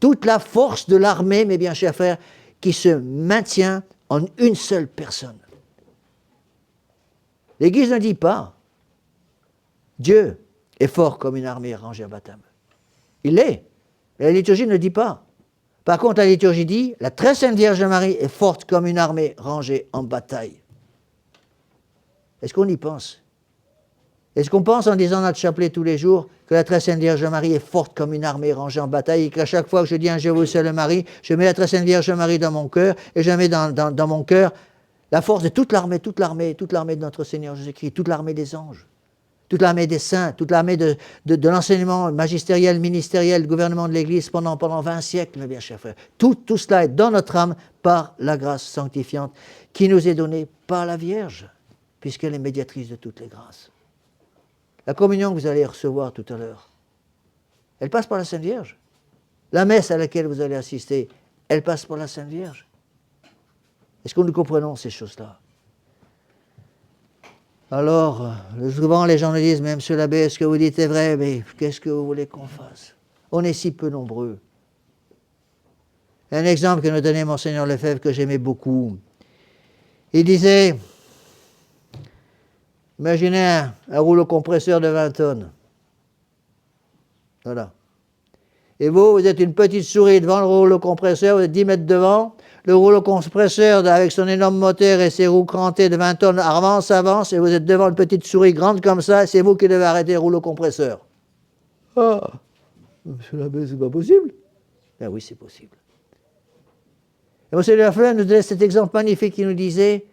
Toute la force de l'armée, mes bien chers frères, qui se maintient en une seule personne. L'Église ne dit pas Dieu est fort comme une armée rangée en bataille. Il l'est. La liturgie ne dit pas. Par contre, la liturgie dit la très sainte Vierge Marie est forte comme une armée rangée en bataille. Est-ce qu'on y pense? Est-ce qu'on pense en disant notre chapelet tous les jours que la très sainte Vierge Marie est forte comme une armée rangée en bataille et qu'à chaque fois que je dis un Je vous salue Marie, je mets la très sainte Vierge Marie dans mon cœur et je mets dans mon cœur la force de toute l'armée de notre Seigneur Jésus-Christ, toute l'armée des anges, toute l'armée des saints, toute l'armée de l'enseignement magistériel, ministériel, du gouvernement de l'Église pendant 20 siècles, mes bien chers frères. Tout cela est dans notre âme par la grâce sanctifiante qui nous est donnée par la Vierge, puisqu'elle est médiatrice de toutes les grâces. La communion que vous allez recevoir tout à l'heure, elle passe par la Sainte Vierge. La messe à laquelle vous allez assister, elle passe par la Sainte Vierge. Est-ce que nous comprenons ces choses-là? Alors, souvent les gens nous disent, mais monsieur l'abbé, ce que vous dites est vrai, mais qu'est-ce que vous voulez qu'on fasse? On est si peu nombreux. Un exemple que nous donnait Monseigneur Lefebvre, que j'aimais beaucoup. Il disait, imaginez un rouleau compresseur de 20 tonnes. Voilà. Et vous êtes une petite souris devant le rouleau compresseur, vous êtes 10 mètres devant. Le rouleau compresseur, avec son énorme moteur et ses roues crantées de 20 tonnes, avance, et vous êtes devant une petite souris grande comme ça, et c'est vous qui devez arrêter le rouleau compresseur. Ah, monsieur l'abbé, c'est pas possible. Ben oui, c'est possible. Et Monseigneur Lefebvre nous donnait cet exemple magnifique qui nous disait,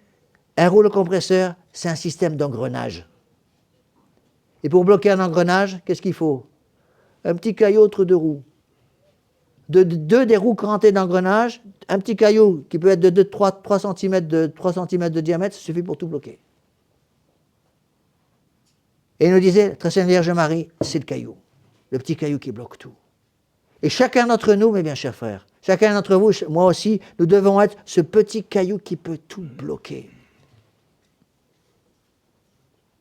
un rouleau compresseur, c'est un système d'engrenage. Et pour bloquer un engrenage, qu'est-ce qu'il faut? Un petit caillot entre deux roues. Deux des roues crantées d'engrenage, un petit caillou qui peut être de 3 cm de diamètre, ça suffit pour tout bloquer. Et il nous disait, très sainte Vierge Marie, c'est le caillou, le petit caillou qui bloque tout. Et chacun d'entre nous, mes bien chers frères, chacun d'entre vous, moi aussi, nous devons être ce petit caillou qui peut tout bloquer.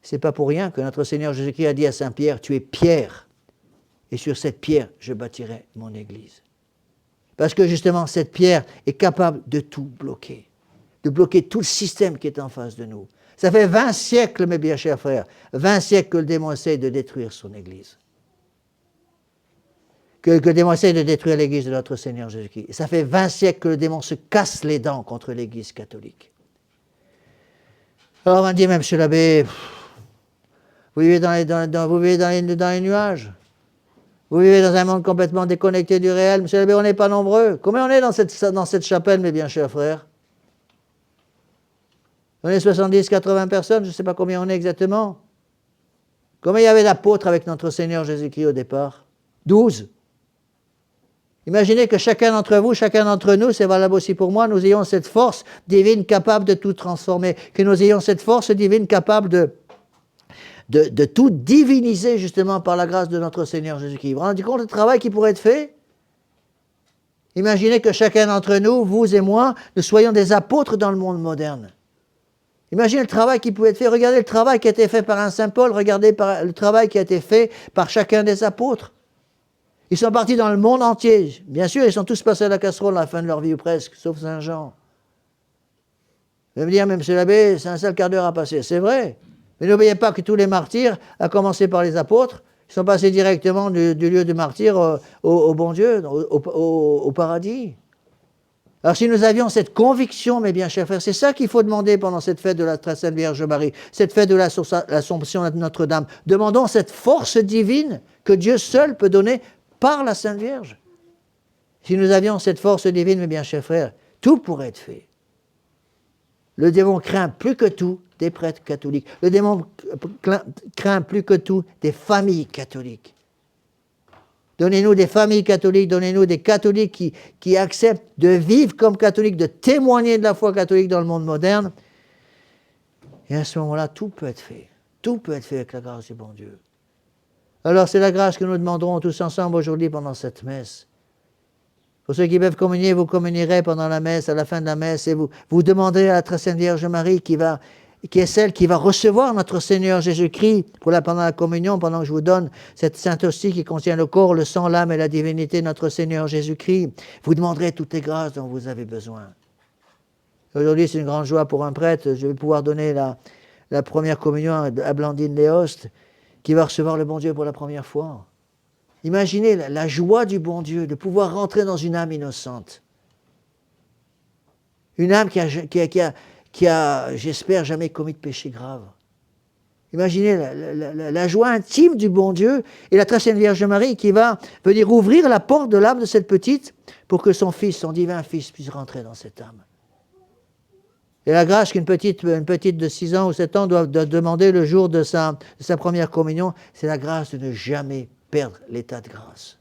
C'est pas pour rien que notre Seigneur Jésus-Christ a dit à Saint Pierre, tu es pierre, et sur cette pierre, je bâtirai mon Église. Parce que justement, cette pierre est capable de tout bloquer, de bloquer tout le système qui est en face de nous. Ça fait 20 siècles, mes bien chers frères, 20 siècles que le démon essaie de détruire son Église. Que le démon essaie de détruire l'Église de notre Seigneur Jésus-Christ. Et ça fait 20 siècles que le démon se casse les dents contre l'Église catholique. Alors on va dire, monsieur l'abbé, vous vivez dans les nuages. Vous vivez dans un monde complètement déconnecté du réel. Monsieur l'abbé, on n'est pas nombreux. Combien on est dans cette chapelle, mes bien chers frères? On est 70, 80 personnes, je ne sais pas combien on est exactement. Combien il y avait d'apôtres avec notre Seigneur Jésus-Christ au départ? 12. Imaginez que chacun d'entre vous, chacun d'entre nous, c'est valable aussi pour moi, nous ayons cette force divine capable de tout transformer, que nous ayons cette force divine capable de tout diviniser justement par la grâce de notre Seigneur Jésus-Christ. Vous vous rendez compte du travail qui pourrait être fait? Imaginez que chacun d'entre nous, vous et moi, nous soyons des apôtres dans le monde moderne. Imaginez le travail qui pouvait être fait. Regardez le travail qui a été fait par un Saint Paul, regardez le travail qui a été fait par chacun des apôtres. Ils sont partis dans le monde entier. Bien sûr, ils sont tous passés à la casserole à la fin de leur vie, ou presque, sauf Saint Jean. Vous allez me dire, mais monsieur l'abbé, c'est un seul quart d'heure à passer. C'est vrai. Mais n'oubliez pas que tous les martyrs, à commencer par les apôtres, ils sont passés directement du lieu de martyr au bon Dieu, au paradis. Alors si nous avions cette conviction, mes bien chers frères, c'est ça qu'il faut demander pendant cette fête de la très sainte Vierge Marie, cette fête de l'Assomption de Notre-Dame. Demandons cette force divine que Dieu seul peut donner par la Sainte Vierge. Si nous avions cette force divine, mes bien chers frères, tout pourrait être fait. Le démon craint plus que tout des prêtres catholiques. Le démon craint plus que tout des familles catholiques. Donnez-nous des familles catholiques, donnez-nous des catholiques qui acceptent de vivre comme catholiques, de témoigner de la foi catholique dans le monde moderne. Et à ce moment-là, tout peut être fait. Tout peut être fait avec la grâce du bon Dieu. Alors c'est la grâce que nous demanderons tous ensemble aujourd'hui pendant cette messe. Pour ceux qui peuvent communier, vous communierez pendant la messe, à la fin de la messe, et vous demanderez à la très sainte Vierge Marie qui est celle qui va recevoir notre Seigneur Jésus-Christ pendant la communion, pendant que je vous donne cette sainte hostie qui contient le corps, le sang, l'âme et la divinité de notre Seigneur Jésus-Christ. Vous demanderez toutes les grâces dont vous avez besoin. Aujourd'hui, c'est une grande joie pour un prêtre. Je vais pouvoir donner la première communion à Blandine Léost, qui va recevoir le bon Dieu pour la première fois. Imaginez la joie du bon Dieu de pouvoir rentrer dans une âme innocente. Une âme qui a, j'espère, jamais commis de péché grave. Imaginez la joie intime du bon Dieu et la très sainte Vierge Marie qui va venir ouvrir la porte de l'âme de cette petite pour que son fils, son divin fils, puisse rentrer dans cette âme. Et la grâce qu'une petite de 6 ans ou 7 ans doit demander le jour de sa première communion, c'est la grâce de ne jamais perdre l'état de grâce.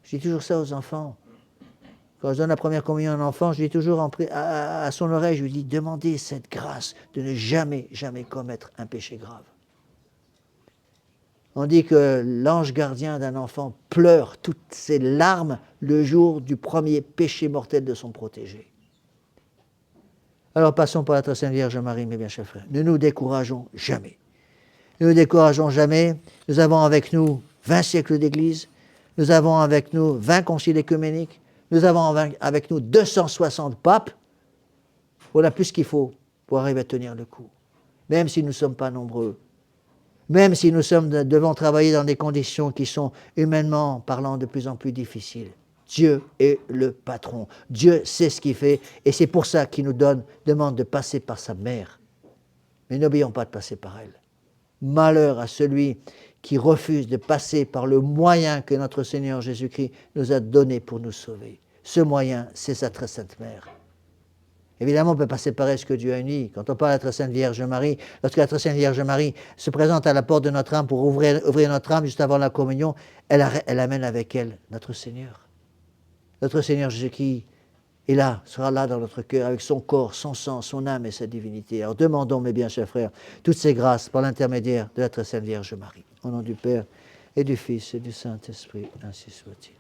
Je dis toujours ça aux enfants. Quand je donne la première communion à un enfant, je dis toujours à son oreille, je lui dis, demandez cette grâce de ne jamais, jamais commettre un péché grave. On dit que l'ange gardien d'un enfant pleure toutes ses larmes le jour du premier péché mortel de son protégé. Alors passons par la très sainte Vierge Marie, mes bien chers frères. Ne nous décourageons jamais. Ne nous décourageons jamais. Nous avons avec nous 20 siècles d'Église. Nous avons avec nous 20 conciles œcuméniques. Nous avons avec nous 260 papes. Voilà plus qu'il faut pour arriver à tenir le coup. Même si nous ne sommes pas nombreux. Même si nous devons travailler dans des conditions qui sont humainement parlant de plus en plus difficiles. Dieu est le patron. Dieu sait ce qu'il fait et c'est pour ça qu'il nous demande de passer par sa mère. Mais n'oublions pas de passer par elle. Malheur à celui qui refuse de passer par le moyen que notre Seigneur Jésus-Christ nous a donné pour nous sauver. Ce moyen, c'est sa très sainte mère. Évidemment, on ne peut pas séparer ce que Dieu a uni. Quand on parle de la très sainte Vierge Marie, lorsque la très sainte Vierge Marie se présente à la porte de notre âme pour ouvrir notre âme juste avant la communion, elle amène avec elle notre Seigneur. Notre Seigneur Jésus-Christ est là, sera là dans notre cœur, avec son corps, son sang, son âme et sa divinité. Alors demandons, mes bien chers frères, toutes ces grâces par l'intermédiaire de la très sainte Vierge Marie. Au nom du Père et du Fils et du Saint-Esprit, ainsi soit-il.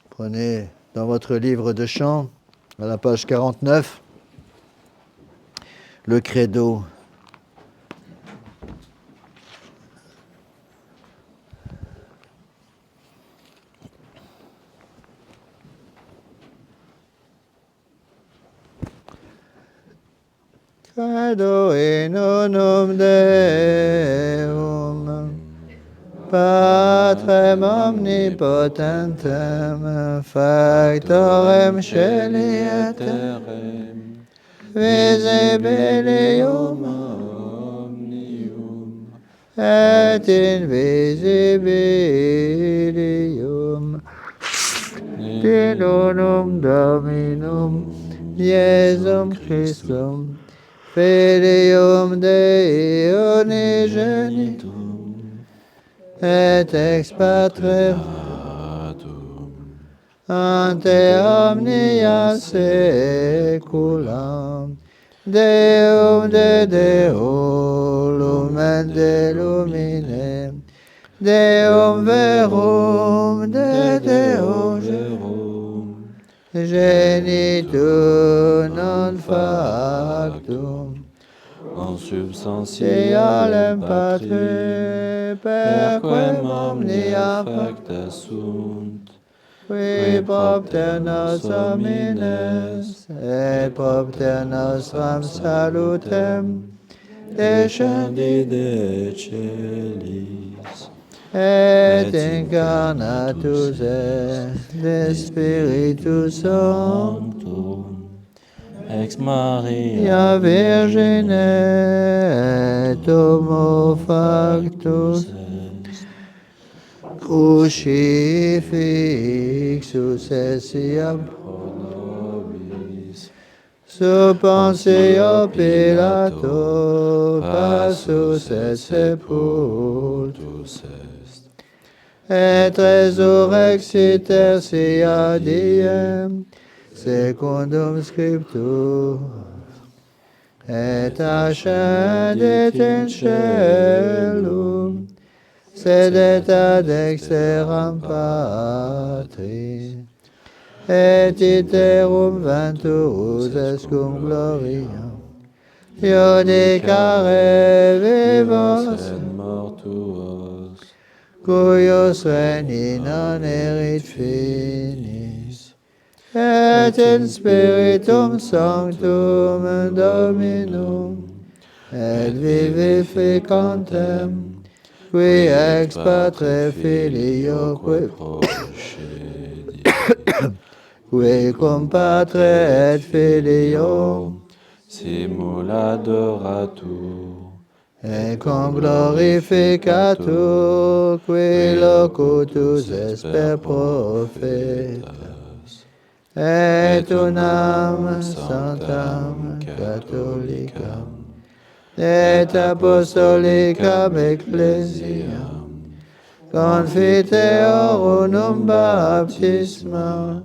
Prenez dans votre livre de chant, à la page 49, le credo. Credo in unum Deum, Patrem omnipotentem, factorem celi et terrem, visibilium omnium, et invisibilium, in unum Dominum, Iesum Christum, Filium Dei unigenitum, et ex patrem ante omnia saeculum. Deum de Deo, lumen de lumine, Deum verum de Deo, verum, genitur non factum, consubstantialem Dealem Patri, Patre, perquem perquem omnia omnia facta sunt, qui propter nos homines, et propter nostram salutem, descendit de celis, et incarnatus est de Spiritus Sanctus, Sanctum, ex Maria Ia Virgine et homo factus, est, crucifixus essiam pro nobis, sub Pontio Pilato, passus et sepultus, est, et resurrexit tertia diem, secundum Scriptur, et ascendit in caelum, sedet ad dexteram Patris, et iterum venturus est cum gloria, iudicare vivos, et mortuos, cuius regni non erit finis, et in Spiritum Sanctum Dominum, et vivificantem, qui ex Patre Filioque, procedi, qui cum Patre et Filio, simul adoratur, et cum glorificatur, qui locutus est per profetas, et unam sanctam catholicam, et apostolicam ecclesiam, confiteor unum baptisma,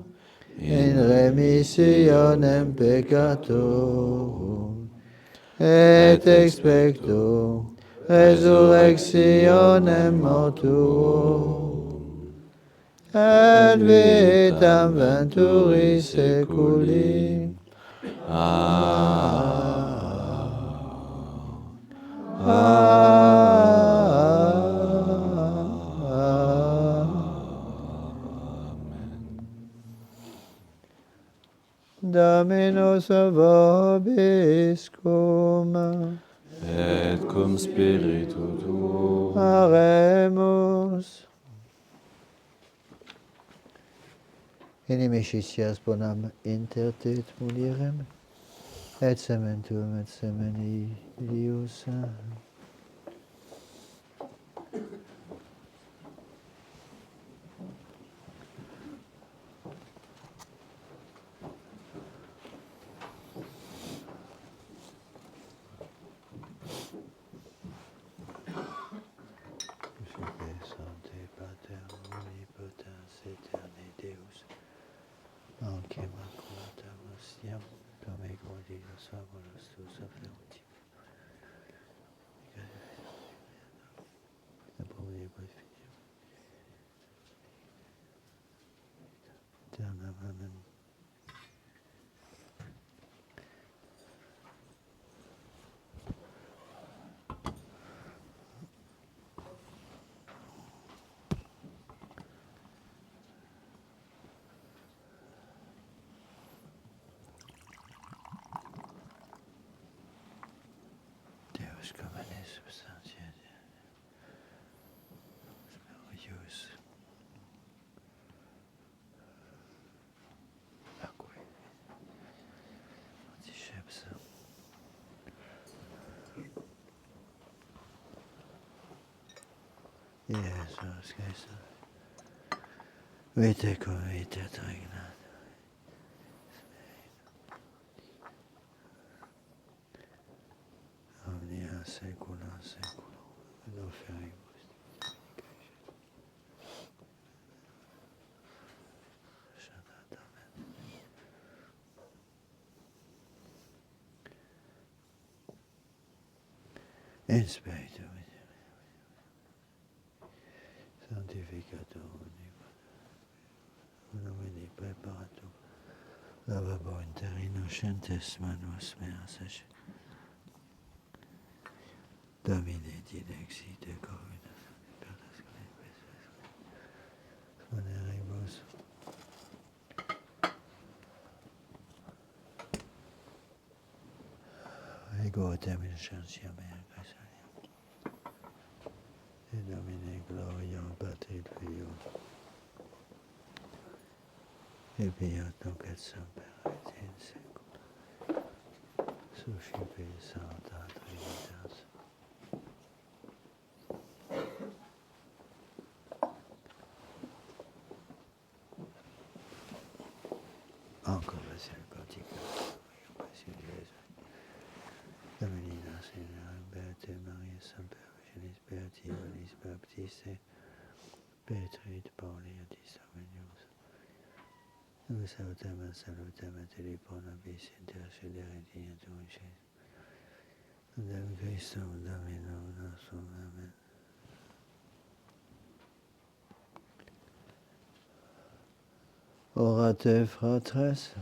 in remissionem peccatorum, et expecto resurrectionem mortuorum, et vitam venturi seculi. Dominus vobiscum, et cum spiritu tuo, Aremus. Inimicitias bonam inter te et mulierem, et sementum et semeni Deus. Sancte Pater omnipotens aeterni Deus, nunc et maculatam ostiam, Domi Dios favorus tuus affluenti. Amen. Deus comene substantia spiritus aquae discepsa Jesus Christus vite cum vite regnat omnia saecula saeculorum et oferimus. In spiritu. Sanctificator. Nomini preparatum. Lavabo interinocentes manus meas. Domine dilexi de corona. Soneribus. Ego termin chantia mea gratia. Et Domine gloria Patri Filio. Et beatum et semper et in secula. Suscipe Sancta Trinitas. Encore misericordica, Dominina Signora, Beate Maria, Semper Virginis, Beatifinis Baptiste, Beatrix Paulia, Distamenius. Nous salutem et libro nobis intercedere dignatum Jesu. Dem Christum Dominum nostrum. Amen. Orate fratres,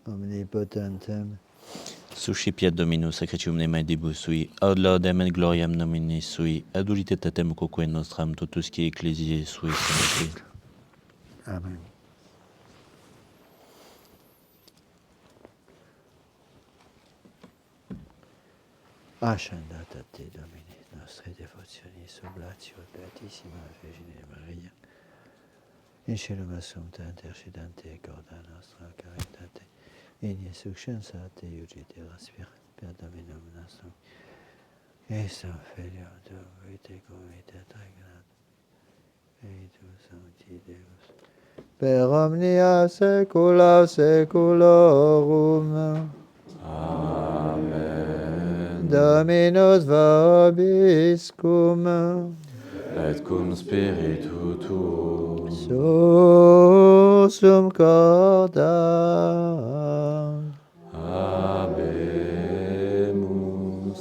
omnipotentem, Suscipiat Dominus sacritium nemedibus sui, ad laudem et gloriam nomini sui, ad utilitatem quoque nostram totusque ecclesiae sui sancti. Amen. Ascendat a te, Domine, nostre devotionis oblatio beatissima Virgine Maria, in caelum assumpta intercedante corda nostra caritate, in succensa te iugite raspira, per Dominum nostrum, Christum Filio Tuum, vite cum vita regnat, Eius Sancti Deus, per omnia saecula saeculorum. Amen. Dominus vobiscum, Et cum spiritu tuum. sursum corda, Habemus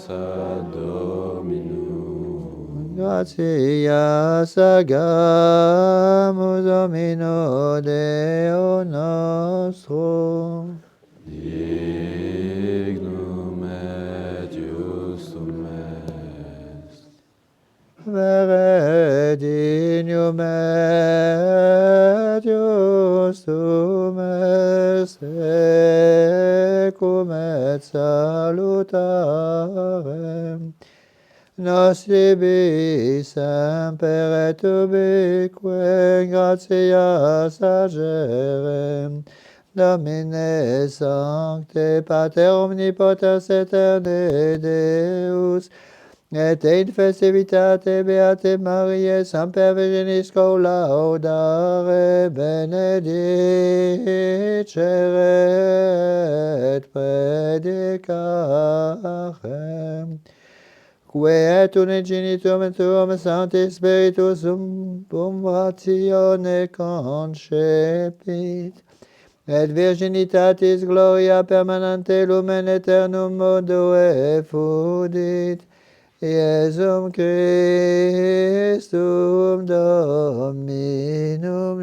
ad Dominum. gratias agamus Domino Deo nostrum, Dignum et justum est. vere dignum et justum est, secum et salutarem, nos ibi semper et ubique gratias agerem, Domine Sancte Pater Omnipotens Aeterne Deus, et in festivitate Beate Mariae Semper Virginis laudare benedicere et predicarem, que et unigenitum tuum Sancti Spiritus ratione concepit, et virginitatis gloria permanente lumen aeternum modo effudit, Iesum Christum Dominum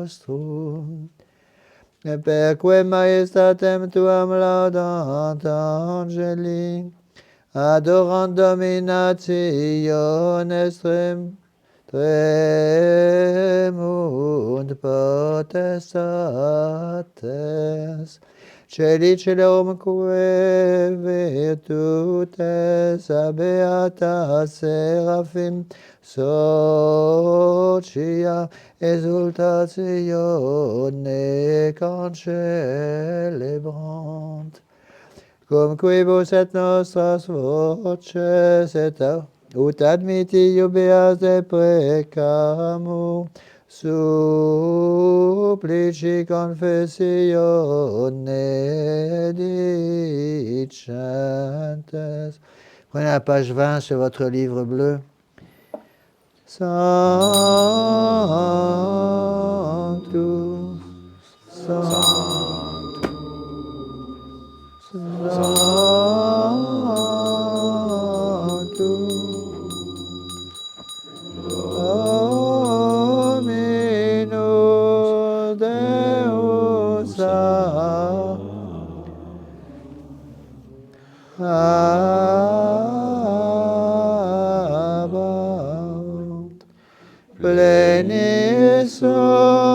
nostrum. Et perque majestatem tuam laudant angeli, adorant dominationes tremunt potestates, celi celorum que virtutes beata seraphim socia exultatione concelebrant, cum quibus et nostras voces et ut admitti iubeas deprecamus, supplici confessione dicentes. Prenez la page 20 sur votre livre bleu. Sanctus, Sanctus, Sanctus,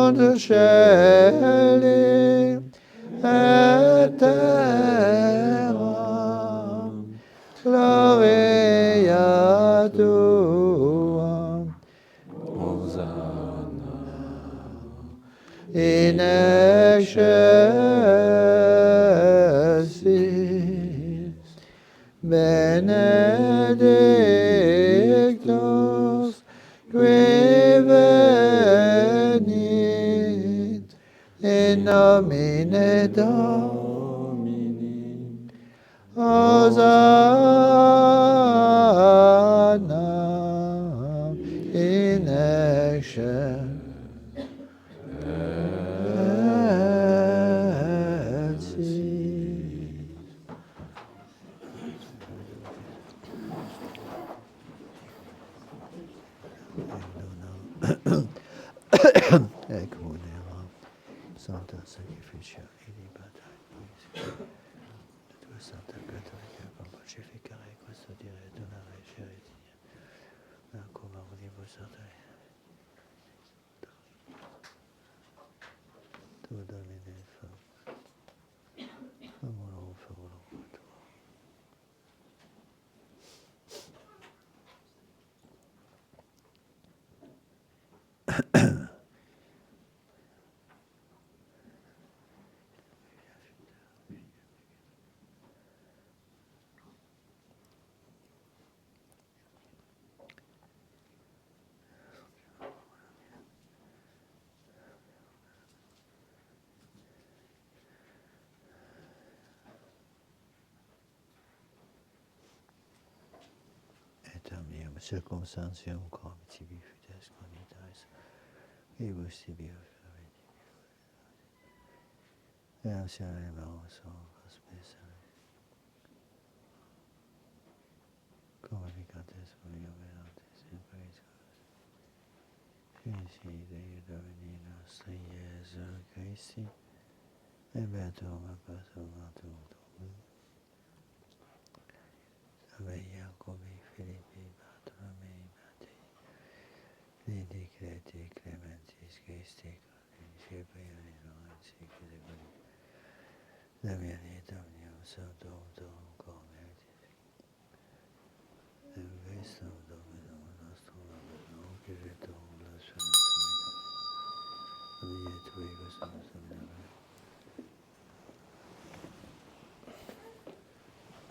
mondo cieli e terra, gloria tua, Hosanna in excelsis benedictus qui venit in nomine Domini. Hosanna in excelsis. Ecco nero, Santa Sacrificio e Libertà, la tua Santa Cattolica, con pacificare questo dire donare charity, come volevo sapere. Tu domine famolo tuo. Et omnium circumstantium quam tibi fides conitais, ibus tibi offeri. Et ansianemus hospes, communicates mio venatis in Christus. Fici Dei Domini nostri Iesu Christi, et beatum apostolum tuum. Ave Jacobi, Philippi, Bartolomei, Mattei, Lidi, Creti, Clementis, Christi, Cipriani, Lorenzi, Chiribani, Damiani, Dominium, Sanctum, Dorum, Cormertis, et Vestum Dominum nostrum, Dominum, Ciritum, Blasphemum, Domini, Tui, Gustamus, Dominum,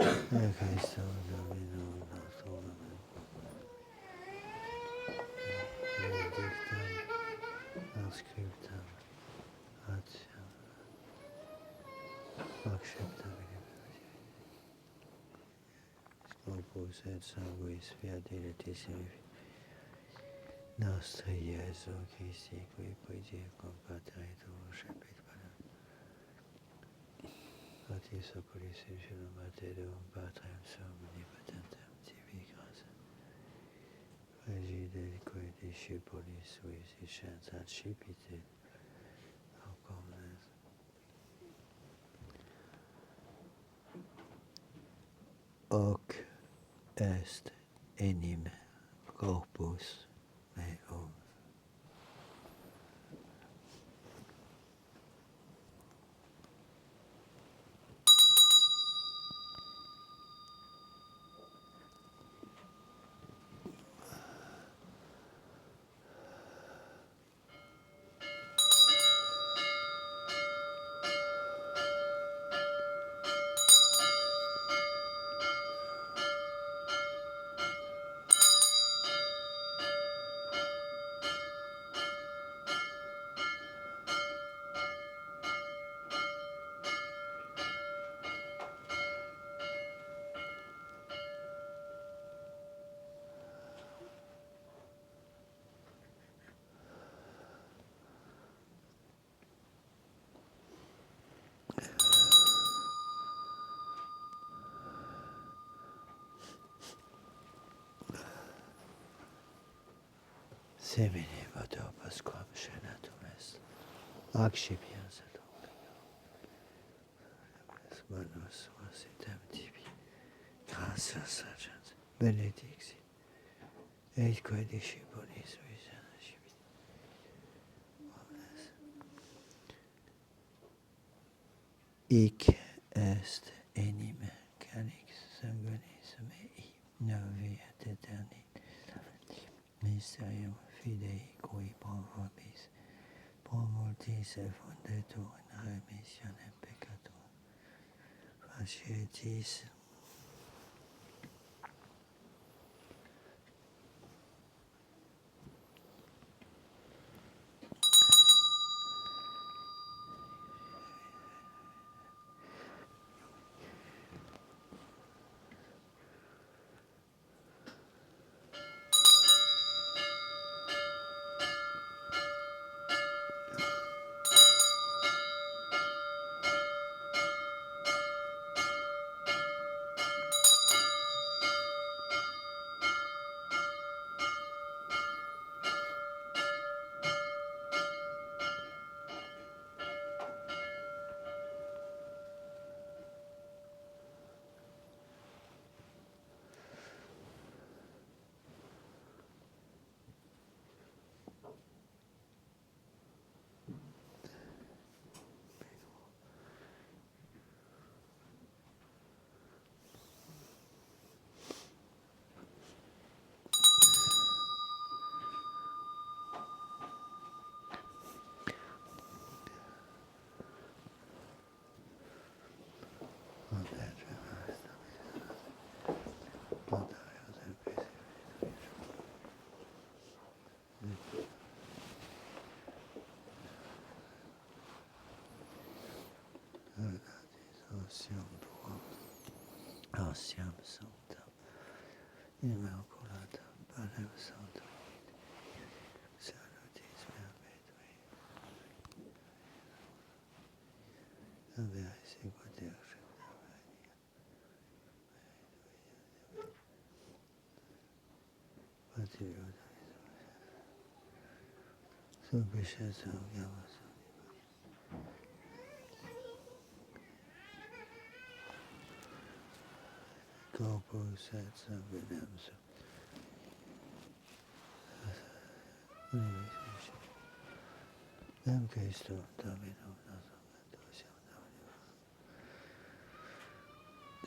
et Christum, Dominum nostrum, benedictam, ascriptam, atiam, acceptam, Corpus et sanguis fiat dilectissimi nostri Iesu Christi, qui poedia compatare tuo cepit panem. Patis oculis in cielo Deum Patrem Suum omnipotentem, tibi gratia. Regide quae discipulis suis dicens accipite, aucomnes. Hoc est enim corpus meum. Semine voto pasquam scenatum est. Accipiens et manos vositem tibi. Gratias agens. Benedixit. Et quae discipulis suis accipit. Omnes. hic est anime calix sanguinis mei novi et aeternit mysterium fidei qui pro vobis pro multis effundetur in remissionem peccator facietis Anciam sanctam immaculata Padre Sanctum salutis mea petri avea sequater patrio sufficienza gamma corpus et sanguinem Em Christo Dominum nostrum et Deusum Dominum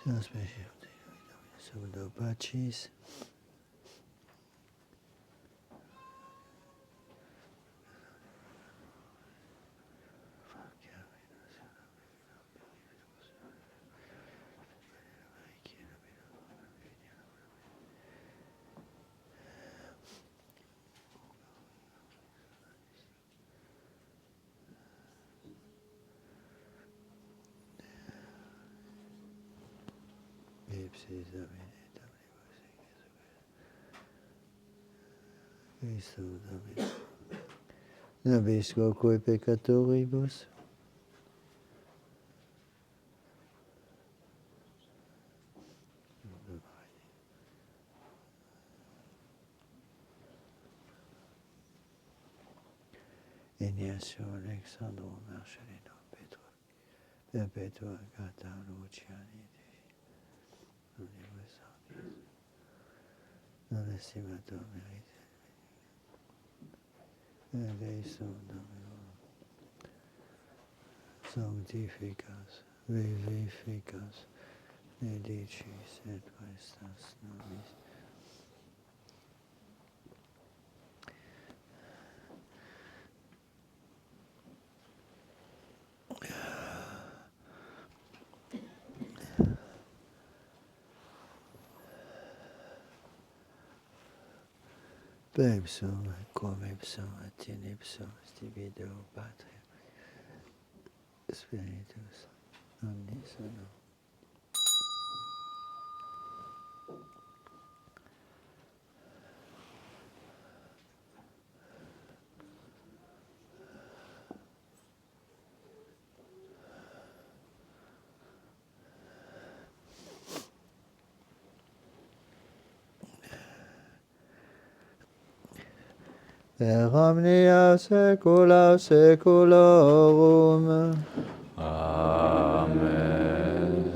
Transmission Dominus Subdo Pacis Ipsis Domini Christo Domini Nobisco cui peccatoribus Ignacio Alexandro Marcelino Petro Perpetua Gata Luciani non estimato merite Geisum Domino sanctificas vivificas medicis et questas nobis per ipsum quam ipsum et in ipsum stibido Patria Spiritus omnis uno per omnia saecula saeculorum. Amen.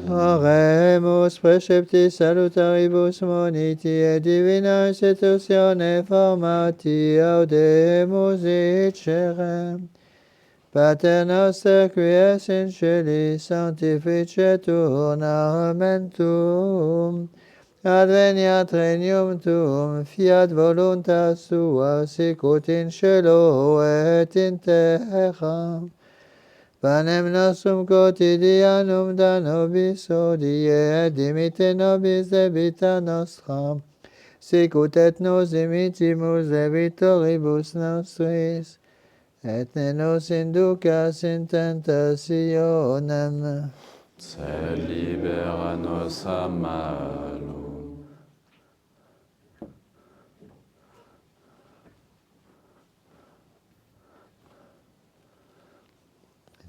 Oremus preceptis salutaribus moniti et divina institutione formati audemus dicere. Pater noster qui es in celi, sanctificetur nomen tuum. Adveniat regnum tuum, fiat voluntas tua, sicut in cielo et in terra. Panem nostrum quotidianum da nobis hodie, et dimitte nobis debita nostra, sicut et nos dimittimus debitoribus nostris, et ne nos inducas in tentationem, sed libera nos a malo.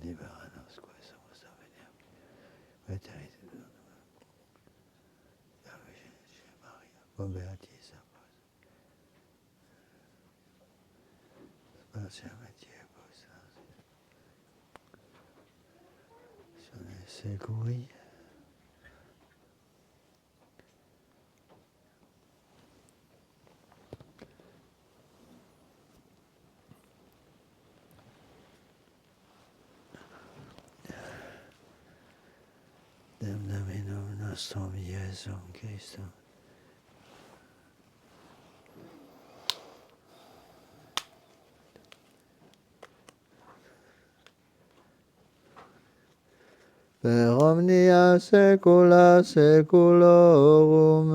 libera-nos quae sumus aveniam, et la Virgine Maria, convertis a vos, spatiam et diebus, sone secui, Dominum nostrum Iesum Christum. Per omnia saecula saeculorum.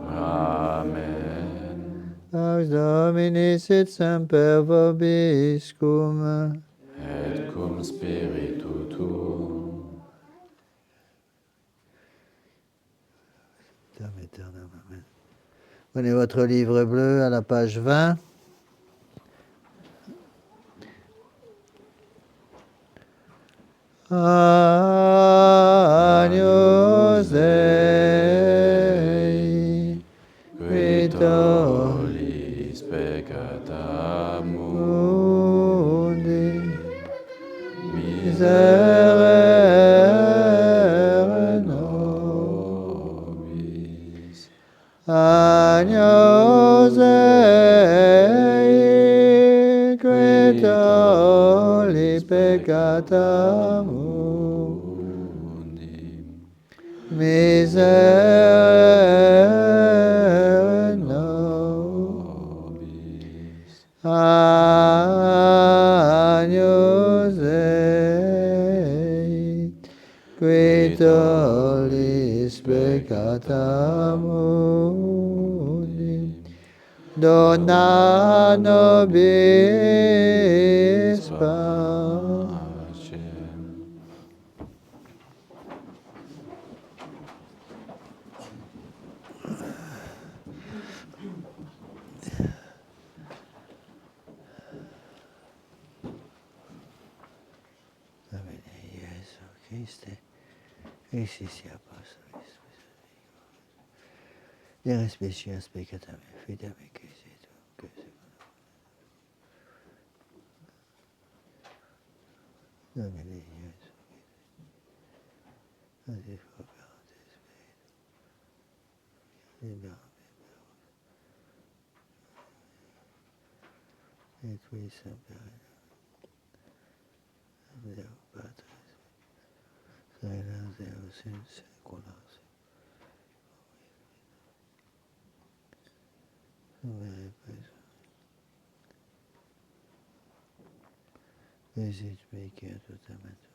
Amen. Pax Domini sit semper vobiscum. Et cum spiritu tuum. Dame éternel, amen. Prenez votre livre bleu à la page 20. Agnus Dei, Qui qui tollis peccata mundi, miserere nobis. Agnus Dei, qui tollis peccata mundi, miserere nobis. Agnus Dei, qui tollis peccata mundi, dona nobis pacem. Domine Iesu Christe, exisi apostolis, Ieris specias peccata me, fide me, Christe, Domine Iesu Christe, adis operatis libera me, et qui semper Deo Patris, Saelas Deus in saecula saecula. Visit me, quieto temento.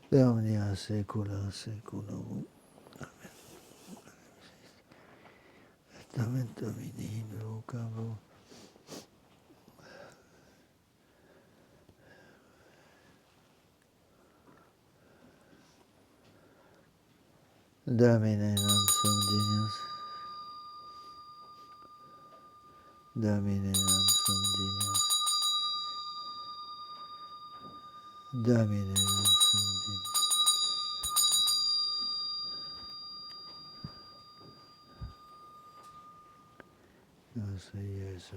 De omnia saecula saeculorum. Amen. Tamen Domini invocabo. Domine non sum dignus. Domine non sum dignus. Domine non sum dignus. Nostro Gesù.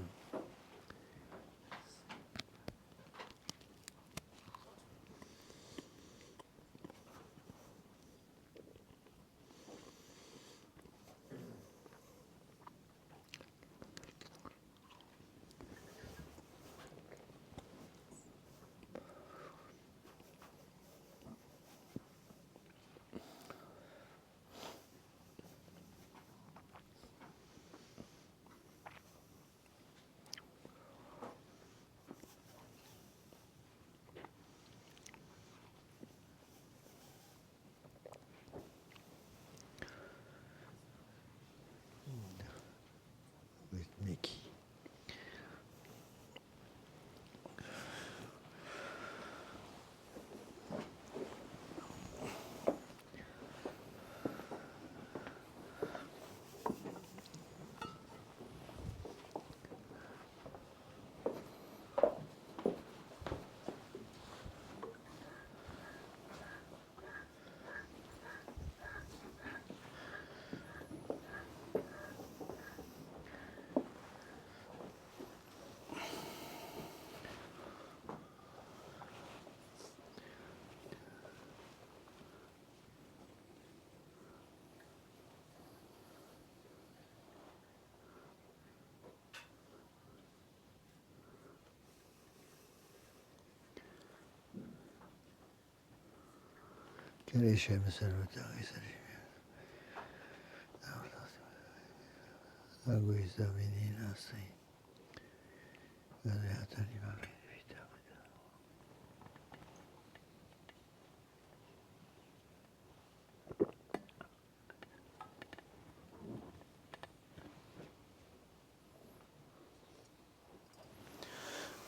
Rishem salutari salim. Aguis Domini nostri. Gadeata di vita.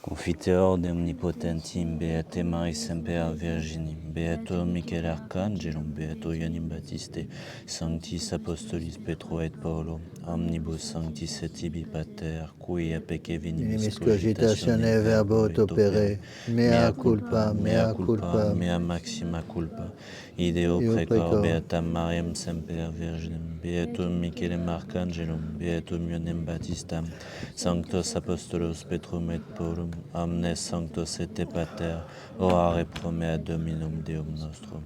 Confiteor de omnipotentim, Beate Maris Semper Virginim, Beato Michael Archangelum, Beato Ioannim Baptiste, Sanctis Apostolis Petro et Paulo, Omnibus Sanctis et Tibi Pater, qui apece venimis Minimis cogitatione cogitatione verbo et opere. Mea culpa, mea culpa. mea maxima culpa. Ideo Io precor precor. Beatam Mariam Semper Virginem, Beatum Michaelem Archangelum, Beatum Ioannem Baptistam, Sanctos Apostolos Petrum et Paulum, omnes sanctos et te Pater, orare promea Dominum Deum nostrum.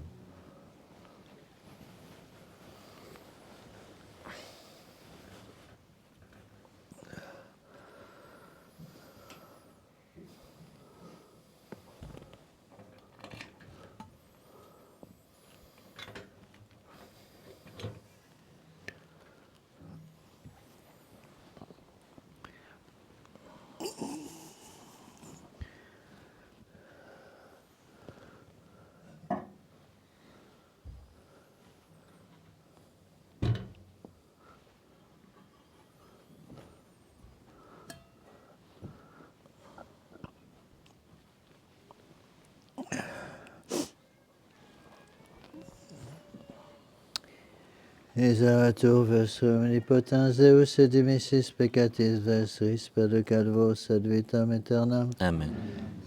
Exaratur verso omnipotens Deus et dimissis peccatis vestris per calvos ad vitam aeternam. Amen.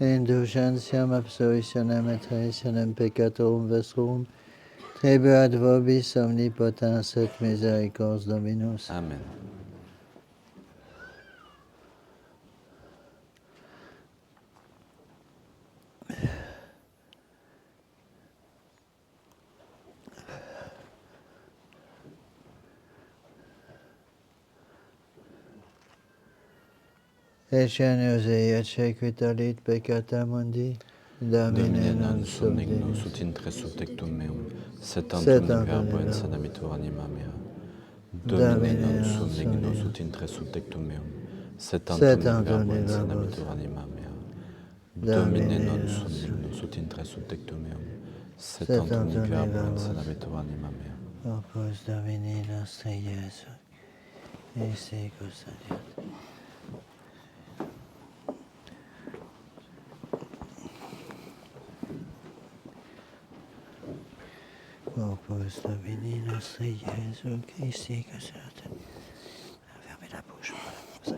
Indulgentiam absolutionem et remissionem peccatorum vestrum. Tribuat vobis omnipotens et misericords Dominus. Amen. Ecenius et sequitalit peccata mundi. Domine non Dominus subdimus. ut intre subtectum meum, sed Sed tantum tantum verbo in verbo. sanamitur anima mea. Domine Domine non non subdignus subdimus. ut intre subtectum meum, sed Sed tantum tantum verbo in verbo. sanamitur anima mea. Domine non subdignus ut intre subtectum meum, sed tantum verbo in sanamitur anima mea. Opus Domini nostri Iesu, et secus adiat. Opus Domini nostri Iesu, qui secus adiat. Fermez la bouche, voilà, comme ça.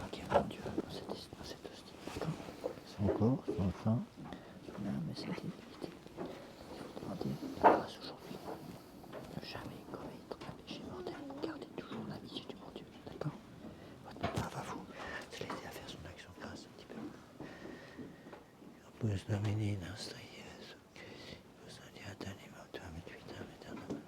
Ok, mon Dieu, dans cette hostie. D'accord. Son corps, son sang, son âme et sa divinité. Il faut demander la grâce aujourd'hui. Ne jamais commettre un péché mortel. Gardez toujours l'amitié du bon Dieu. D'accord. Votre papa va vous aider à faire son action de grâce un petit peu. Opus Domini nostri Iesu, Christus adiat anima tuam et vitam aeternam.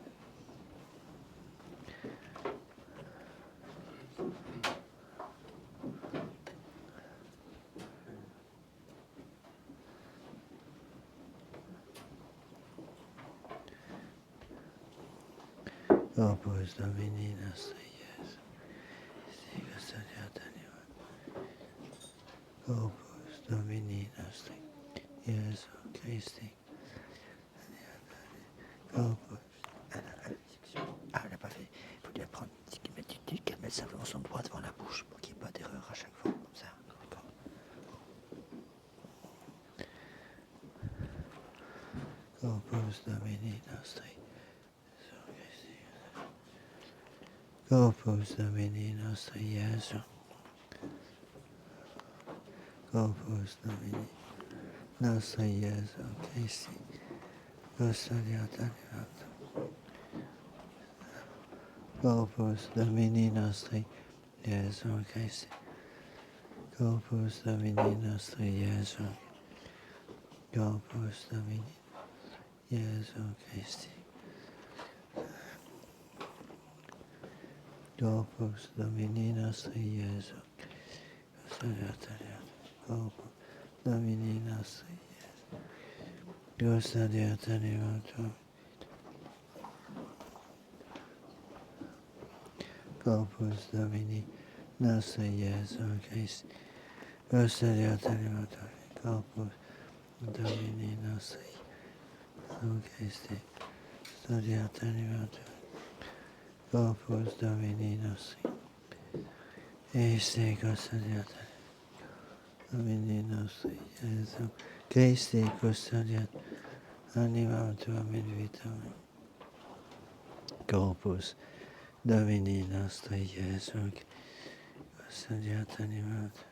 Opus Domini nostri Iesu, Christus adiat anima. Opus Domini nostri Iesu Christi. Opus. Ah, elle n'a pas fait. Il faut lui apprendre qu'elle mette simplement son doigt devant la bouche pour qu'il n'y ait pas d'erreur à chaque fois, comme ça. D'accord. Opus Domini nostri Iesu Christi. Opus Domini nostri Iesu. Opus Domini nostri Iesu Christi. Custodiat animatum. Opus Domini nostri Iesu Christi. Opus Domini nostri Iesu. Opus Domini Iesu Christi. Opus Domini nostri Iesu. Custodiat animatum. Opus Domini nostri Iesu. custodiat anima tua. Corpus Domini nostri Iesu Christi, custodiat anima tua. Corpus Domini nostri Iesu Christi, custodiat anima tua. Corpus Domini nostri Christi, custodiat Domini nostri Iesu Christi, custodiat anima tua in vitam. Corpus Domini nostri Iesu custodiat anima tua.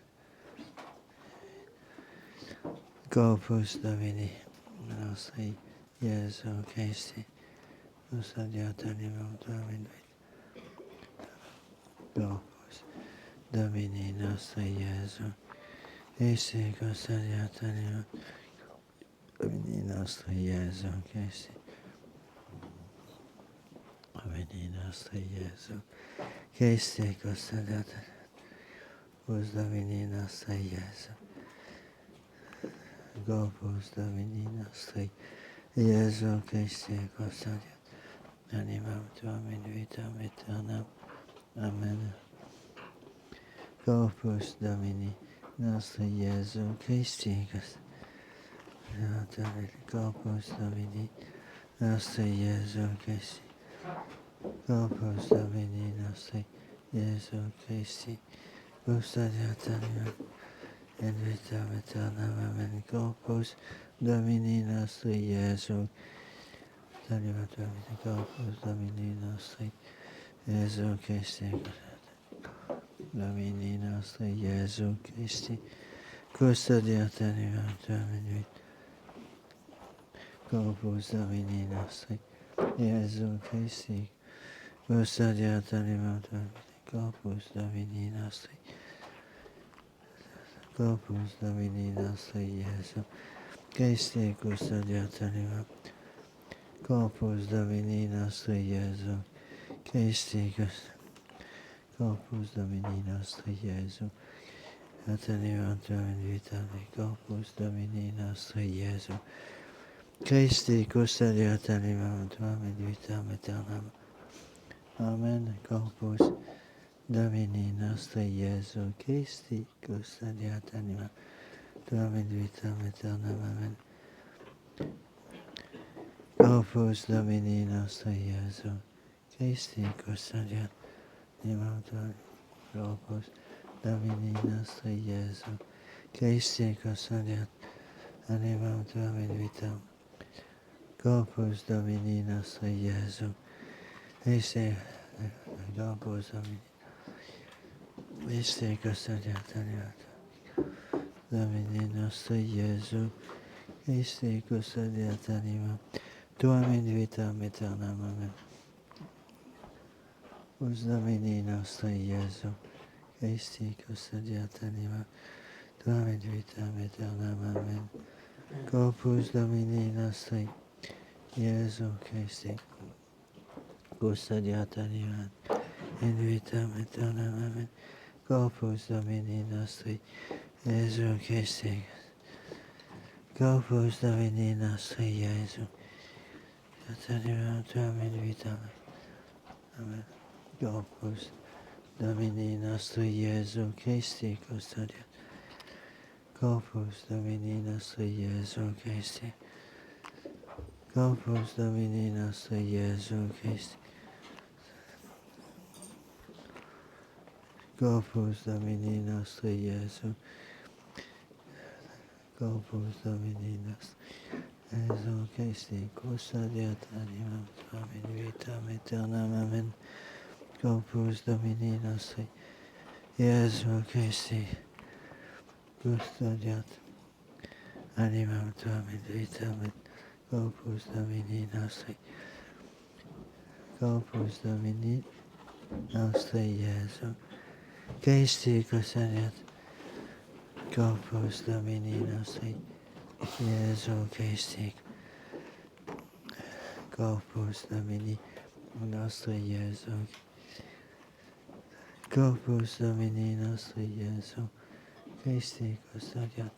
Corpus Domini nostri Iesu Christi, custodiat anima tua in vitam. Corpus Domini nostri Iesu Christi, custodiat anima Domini nostri Iesu Christi. Domini nostri Iesu Christi, custodiat Corpus Domini nostri Iesu. Corpus Domini nostri Iesu Christi, custodiat animam tuam in vitam aeternam. Amen. Corpus Domini nostri Iesu Christi, custodiat Corpus Domini nostri Iesu Christi. Corpus Domini nostri Iesu Christi, custodiat animam in vitam aeternam. Amen. Corpus Domini nostri Iesu, anima tua vita. Corpus Domini nostri Iesu Christi, Domini nostri Iesu Christi, custodiat animam tuam in vitam. Corpus Domini nostri Iesu Christi, custodiat animam tuam in vitam. Corpus Domini nostri, Corpus Domini nostri Iesu Christi, custodiat animam. Corpus Domini nostri Iesu Christi, Corpus Domini nostri Iesu, animam tuam in vitam. Corpus Domini nostri Iesu Christi, custodiat animam tuam in vitam aeternam. Amen. Corpus Domini nostri Iesu Christi, custodiat animam tuam in vitam aeternam. Amen. Corpus Domini nostri Iesu Christi, custodiat animam tuam. Corpus Domini nostri Iesu Christi, custodiat animam tuam in vitam. Corpus Domini nostri Iesu Christi, Corpus Domini Christi, custodiat animam tuam. Domini nostri Iesu Christi, custodiat animam tuam in vitam aeternam. Amen. Corpus Domini nostri Iesu Christi, custodiat animam tuam in vitam aeternam. Amen. Corpus Domini nostri Iesu Christi, custodiat animam in vitam aeternam. Amen. Corpus Domini nostri Iesu Christi, Corpus Domini nostri Iesu, animam tuam in vitam. Amen. Corpus Domini nostri Iesu Christi, custodiat. Corpus Domini nostri Iesu Christi, Corpus Domini nostri Iesu Christi, Corpus Domini nostri Iesu, Corpus Domini nostri Iesu Christi, custodiat animam tuam in vitam aeternam. Amen. Corpus Domini nostri Iesu Christi, custodiat animam tuam in vitam aeternam. Corpus Domini nostri, Corpus Domini nostri Iesu Christi, custodiat. Corpus Domini nostri Iesu Christi, Corpus Domini nostri Iesu, Corpus Domini nostri Iesu Christi, custodiat.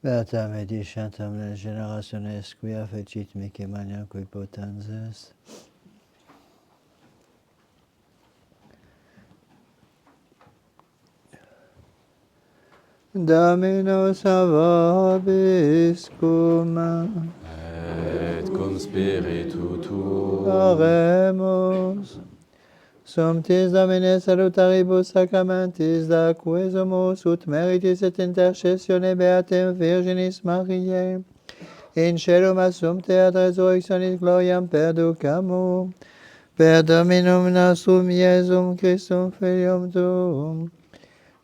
Beata me discentam nel generationes quia fecit mihi maniacui potens est. Dominus vobiscum. Et cum spiritu tuo. Oremus. Sumptis Domine salutaribus sacramentis, da quesumus ut meritis et intercessione Beatem Virginis Mariae, in celum assumpte ad resurrectionis gloriam perducamur, per Dominum nostrum Iesum Christum Filium Tuum,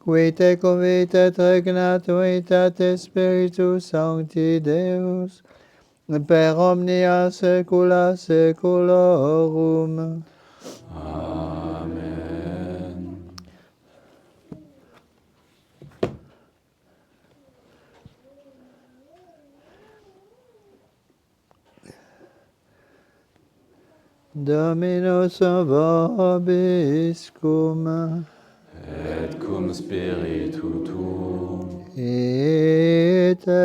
qui te convit et regnat unitate Spiritus Sancti Deus, per omnia saecula saeculorum. Amen. Dominus vobiscum. Et cum spiritu tuo. Ite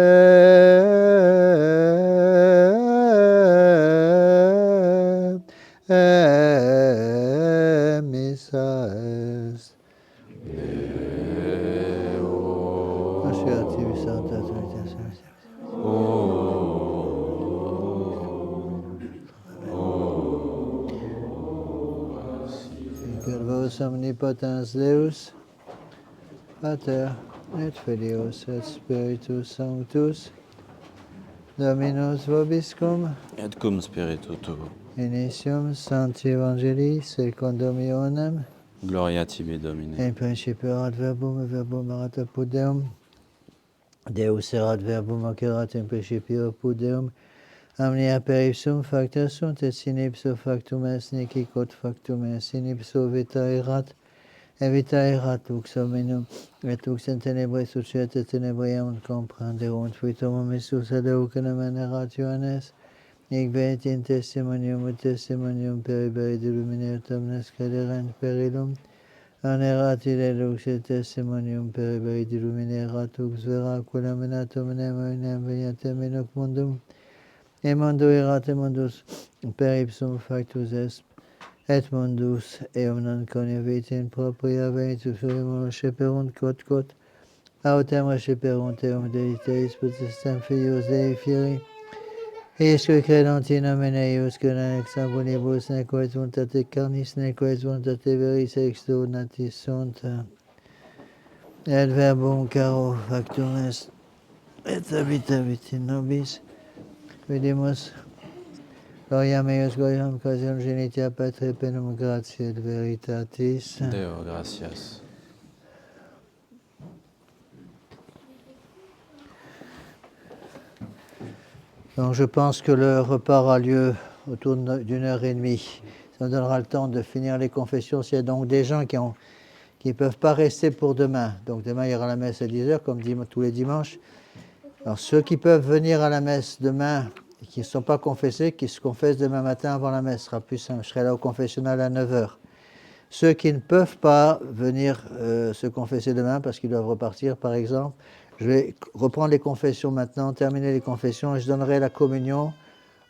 missa est. Asciativi Sancta Trinitas. Quod vos omnipotens Deus, Pater, et Filius, et Spiritus Sanctus, Dominus vobiscum, Et cum spiritu tuo. initium Sancti Evangelii secundum Ioannem, Gloria tibi, Domine. in principio erat verbum, et verbum erat apud Deum, Deus erat verbum, hoc erat in principio apud Deum, omnia per ipsum facta sunt, et sine ipso factum est, nici quod factum est, in ipso vita erat, et vita erat lux hominum, et lux in tenebrae sucet, et tenebrae comprenderunt, vitum Iesus ad eucenem erat Ioannes, hic veet in testimonium, et testimonium peribere de lumine, et omnes crederent per illum, anerat ille lux, et testimonium peribere de lumine, erat lux vera, quolam erat hominem, oinem veniatem in hoc mundum, et mundo erat, et mundus per ipsum factus est, et mundus eum non conevit in propria venitus eum receperunt quod autem receperunt eum Deiteis potestem Filius Dei fieri, Isque credant in nomine eius, que non ex sanguinibus, neco ex voluntate carnis, neco ex voluntate veris extornatis sunt, et verbum caro factum est, et habitavit in nobis, vidimus gloriam eius, gloriam quasi ungenitia Patri, penum gratiae et veritatis. Deo gratias. Donc je pense que le repas aura lieu autour d'une heure et demie. Ça nous donnera le temps de finir les confessions. S'il y a donc des gens qui ne peuvent pas rester pour demain. Donc demain, il y aura la messe à 10h, comme tous les dimanches. Alors ceux qui peuvent venir à la messe demain et qui ne sont pas confessés, qui se confessent demain matin avant la messe, sera plus simple. Je serai là au confessionnal à 9h. Ceux qui ne peuvent pas venir se confesser demain parce qu'ils doivent repartir, par exemple, je vais reprendre les confessions maintenant, terminer les confessions, et je donnerai la communion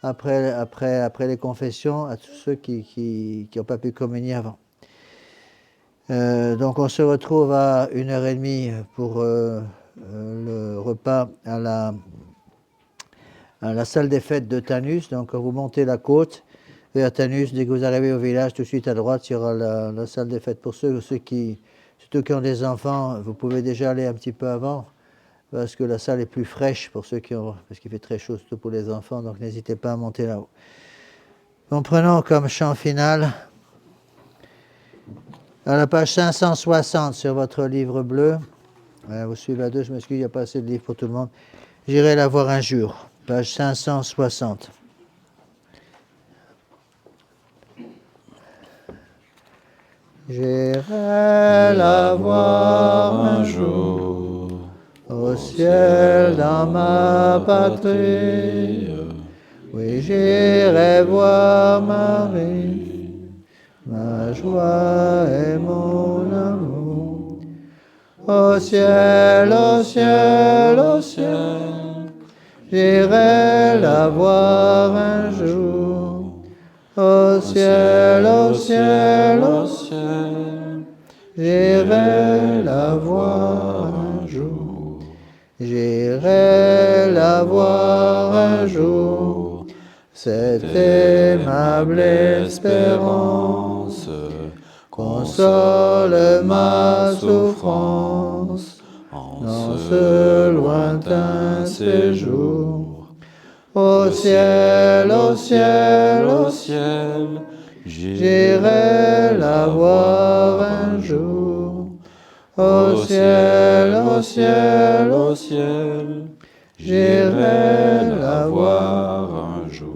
après les confessions à tous ceux qui n'ont pas pu communier avant. Donc on se retrouve à 1h30 pour le repas à la salle des fêtes de Tanus. Donc quand vous montez la côte vers Tanus, dès que vous arrivez au village, tout de suite à droite, il y aura la salle des fêtes. Pour ceux qui ont des enfants, vous pouvez déjà aller un petit peu avant, parce que la salle est plus fraîche pour ceux parce qu'il fait très chaud, surtout pour les enfants, donc n'hésitez pas à monter là-haut. Donc prenons comme chant final, à la page 560 sur votre livre bleu, vous suivez à deux, je m'excuse, il n'y a pas assez de livres pour tout le monde, j'irai la voir un jour, page 560. J'irai la voir un jour, au ciel dans ma patrie, oui j'irai voir Marie, ma joie et mon amour. Au ciel, au ciel, au ciel, j'irai la voir un jour. Au ciel, au ciel, au ciel, j'irai la voir un jour. J'irai la voir un jour. Cette aimable espérance console ma souffrance dans ce lointain séjour. Au ciel, au ciel, au ciel, j'irai la voir un jour. Au ciel, au ciel, au ciel, j'irai la voir un jour.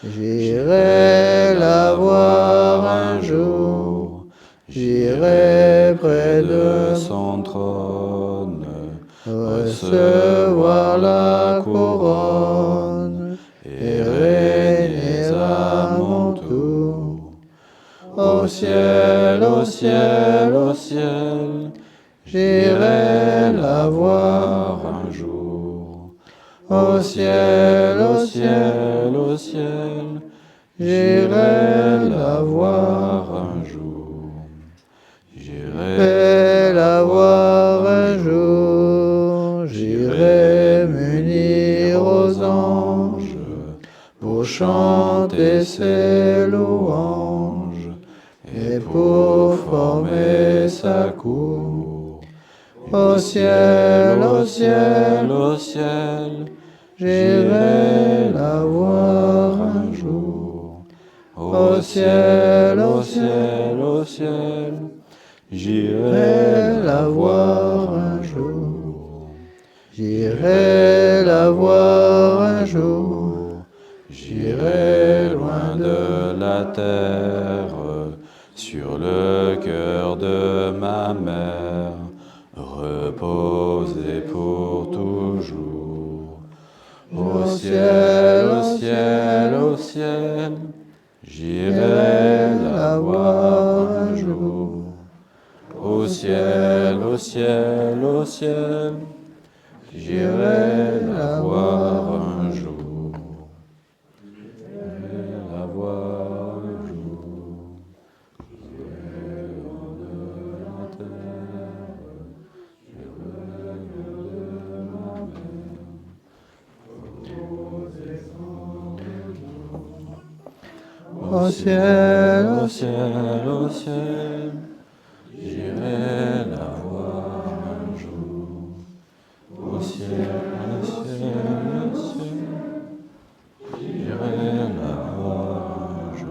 J'irai la voir un jour. J'irai près de son trône recevoir la couronne et régner à mon tour. Au ciel, au ciel, au ciel, j'irai la voir un jour. Au ciel, au ciel, au ciel, j'irai la voir un jour. J'irai la voir un jour, j'irai m'unir aux anges pour chanter ses louanges et pour former sa cour. Au ciel, au ciel, au ciel, j'irai la voir un jour. Au ciel, au ciel, au ciel, j'irai la voir un jour. J'irai la voir un jour. J'irai loin de la terre, sur le cœur de ma mère, reposer pour toujours. Au ciel, au ciel, au ciel, j'irai la voir un jour. Au ciel, au ciel, au ciel, j'irai la voir un jour. J'irai la voir un jour. J'irai loin de la terre, j'irai loin de ma mère. Au ciel, au ciel, au ciel, j'irai la voir un jour. Au ciel, au ciel, au ciel, j'irai la voir un jour.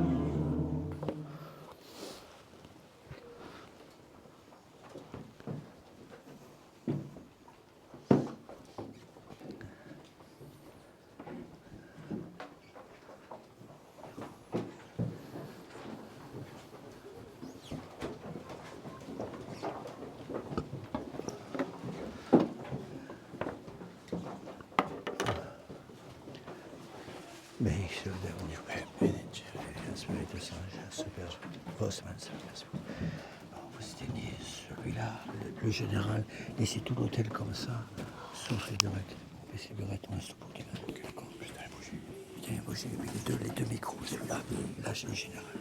Benedictio Deus, benedicere, Spiritu Saint, super, Bosman, vous éteignez celui-là, le général, laissez tout l'hôtel comme ça, sauf les burettes. Les burettes, moi, c'est pour qu'il y ait un quelconque. Putain, la bougie. Putain, la bougie, et puis les deux micros, celui-là, là, c'est le général.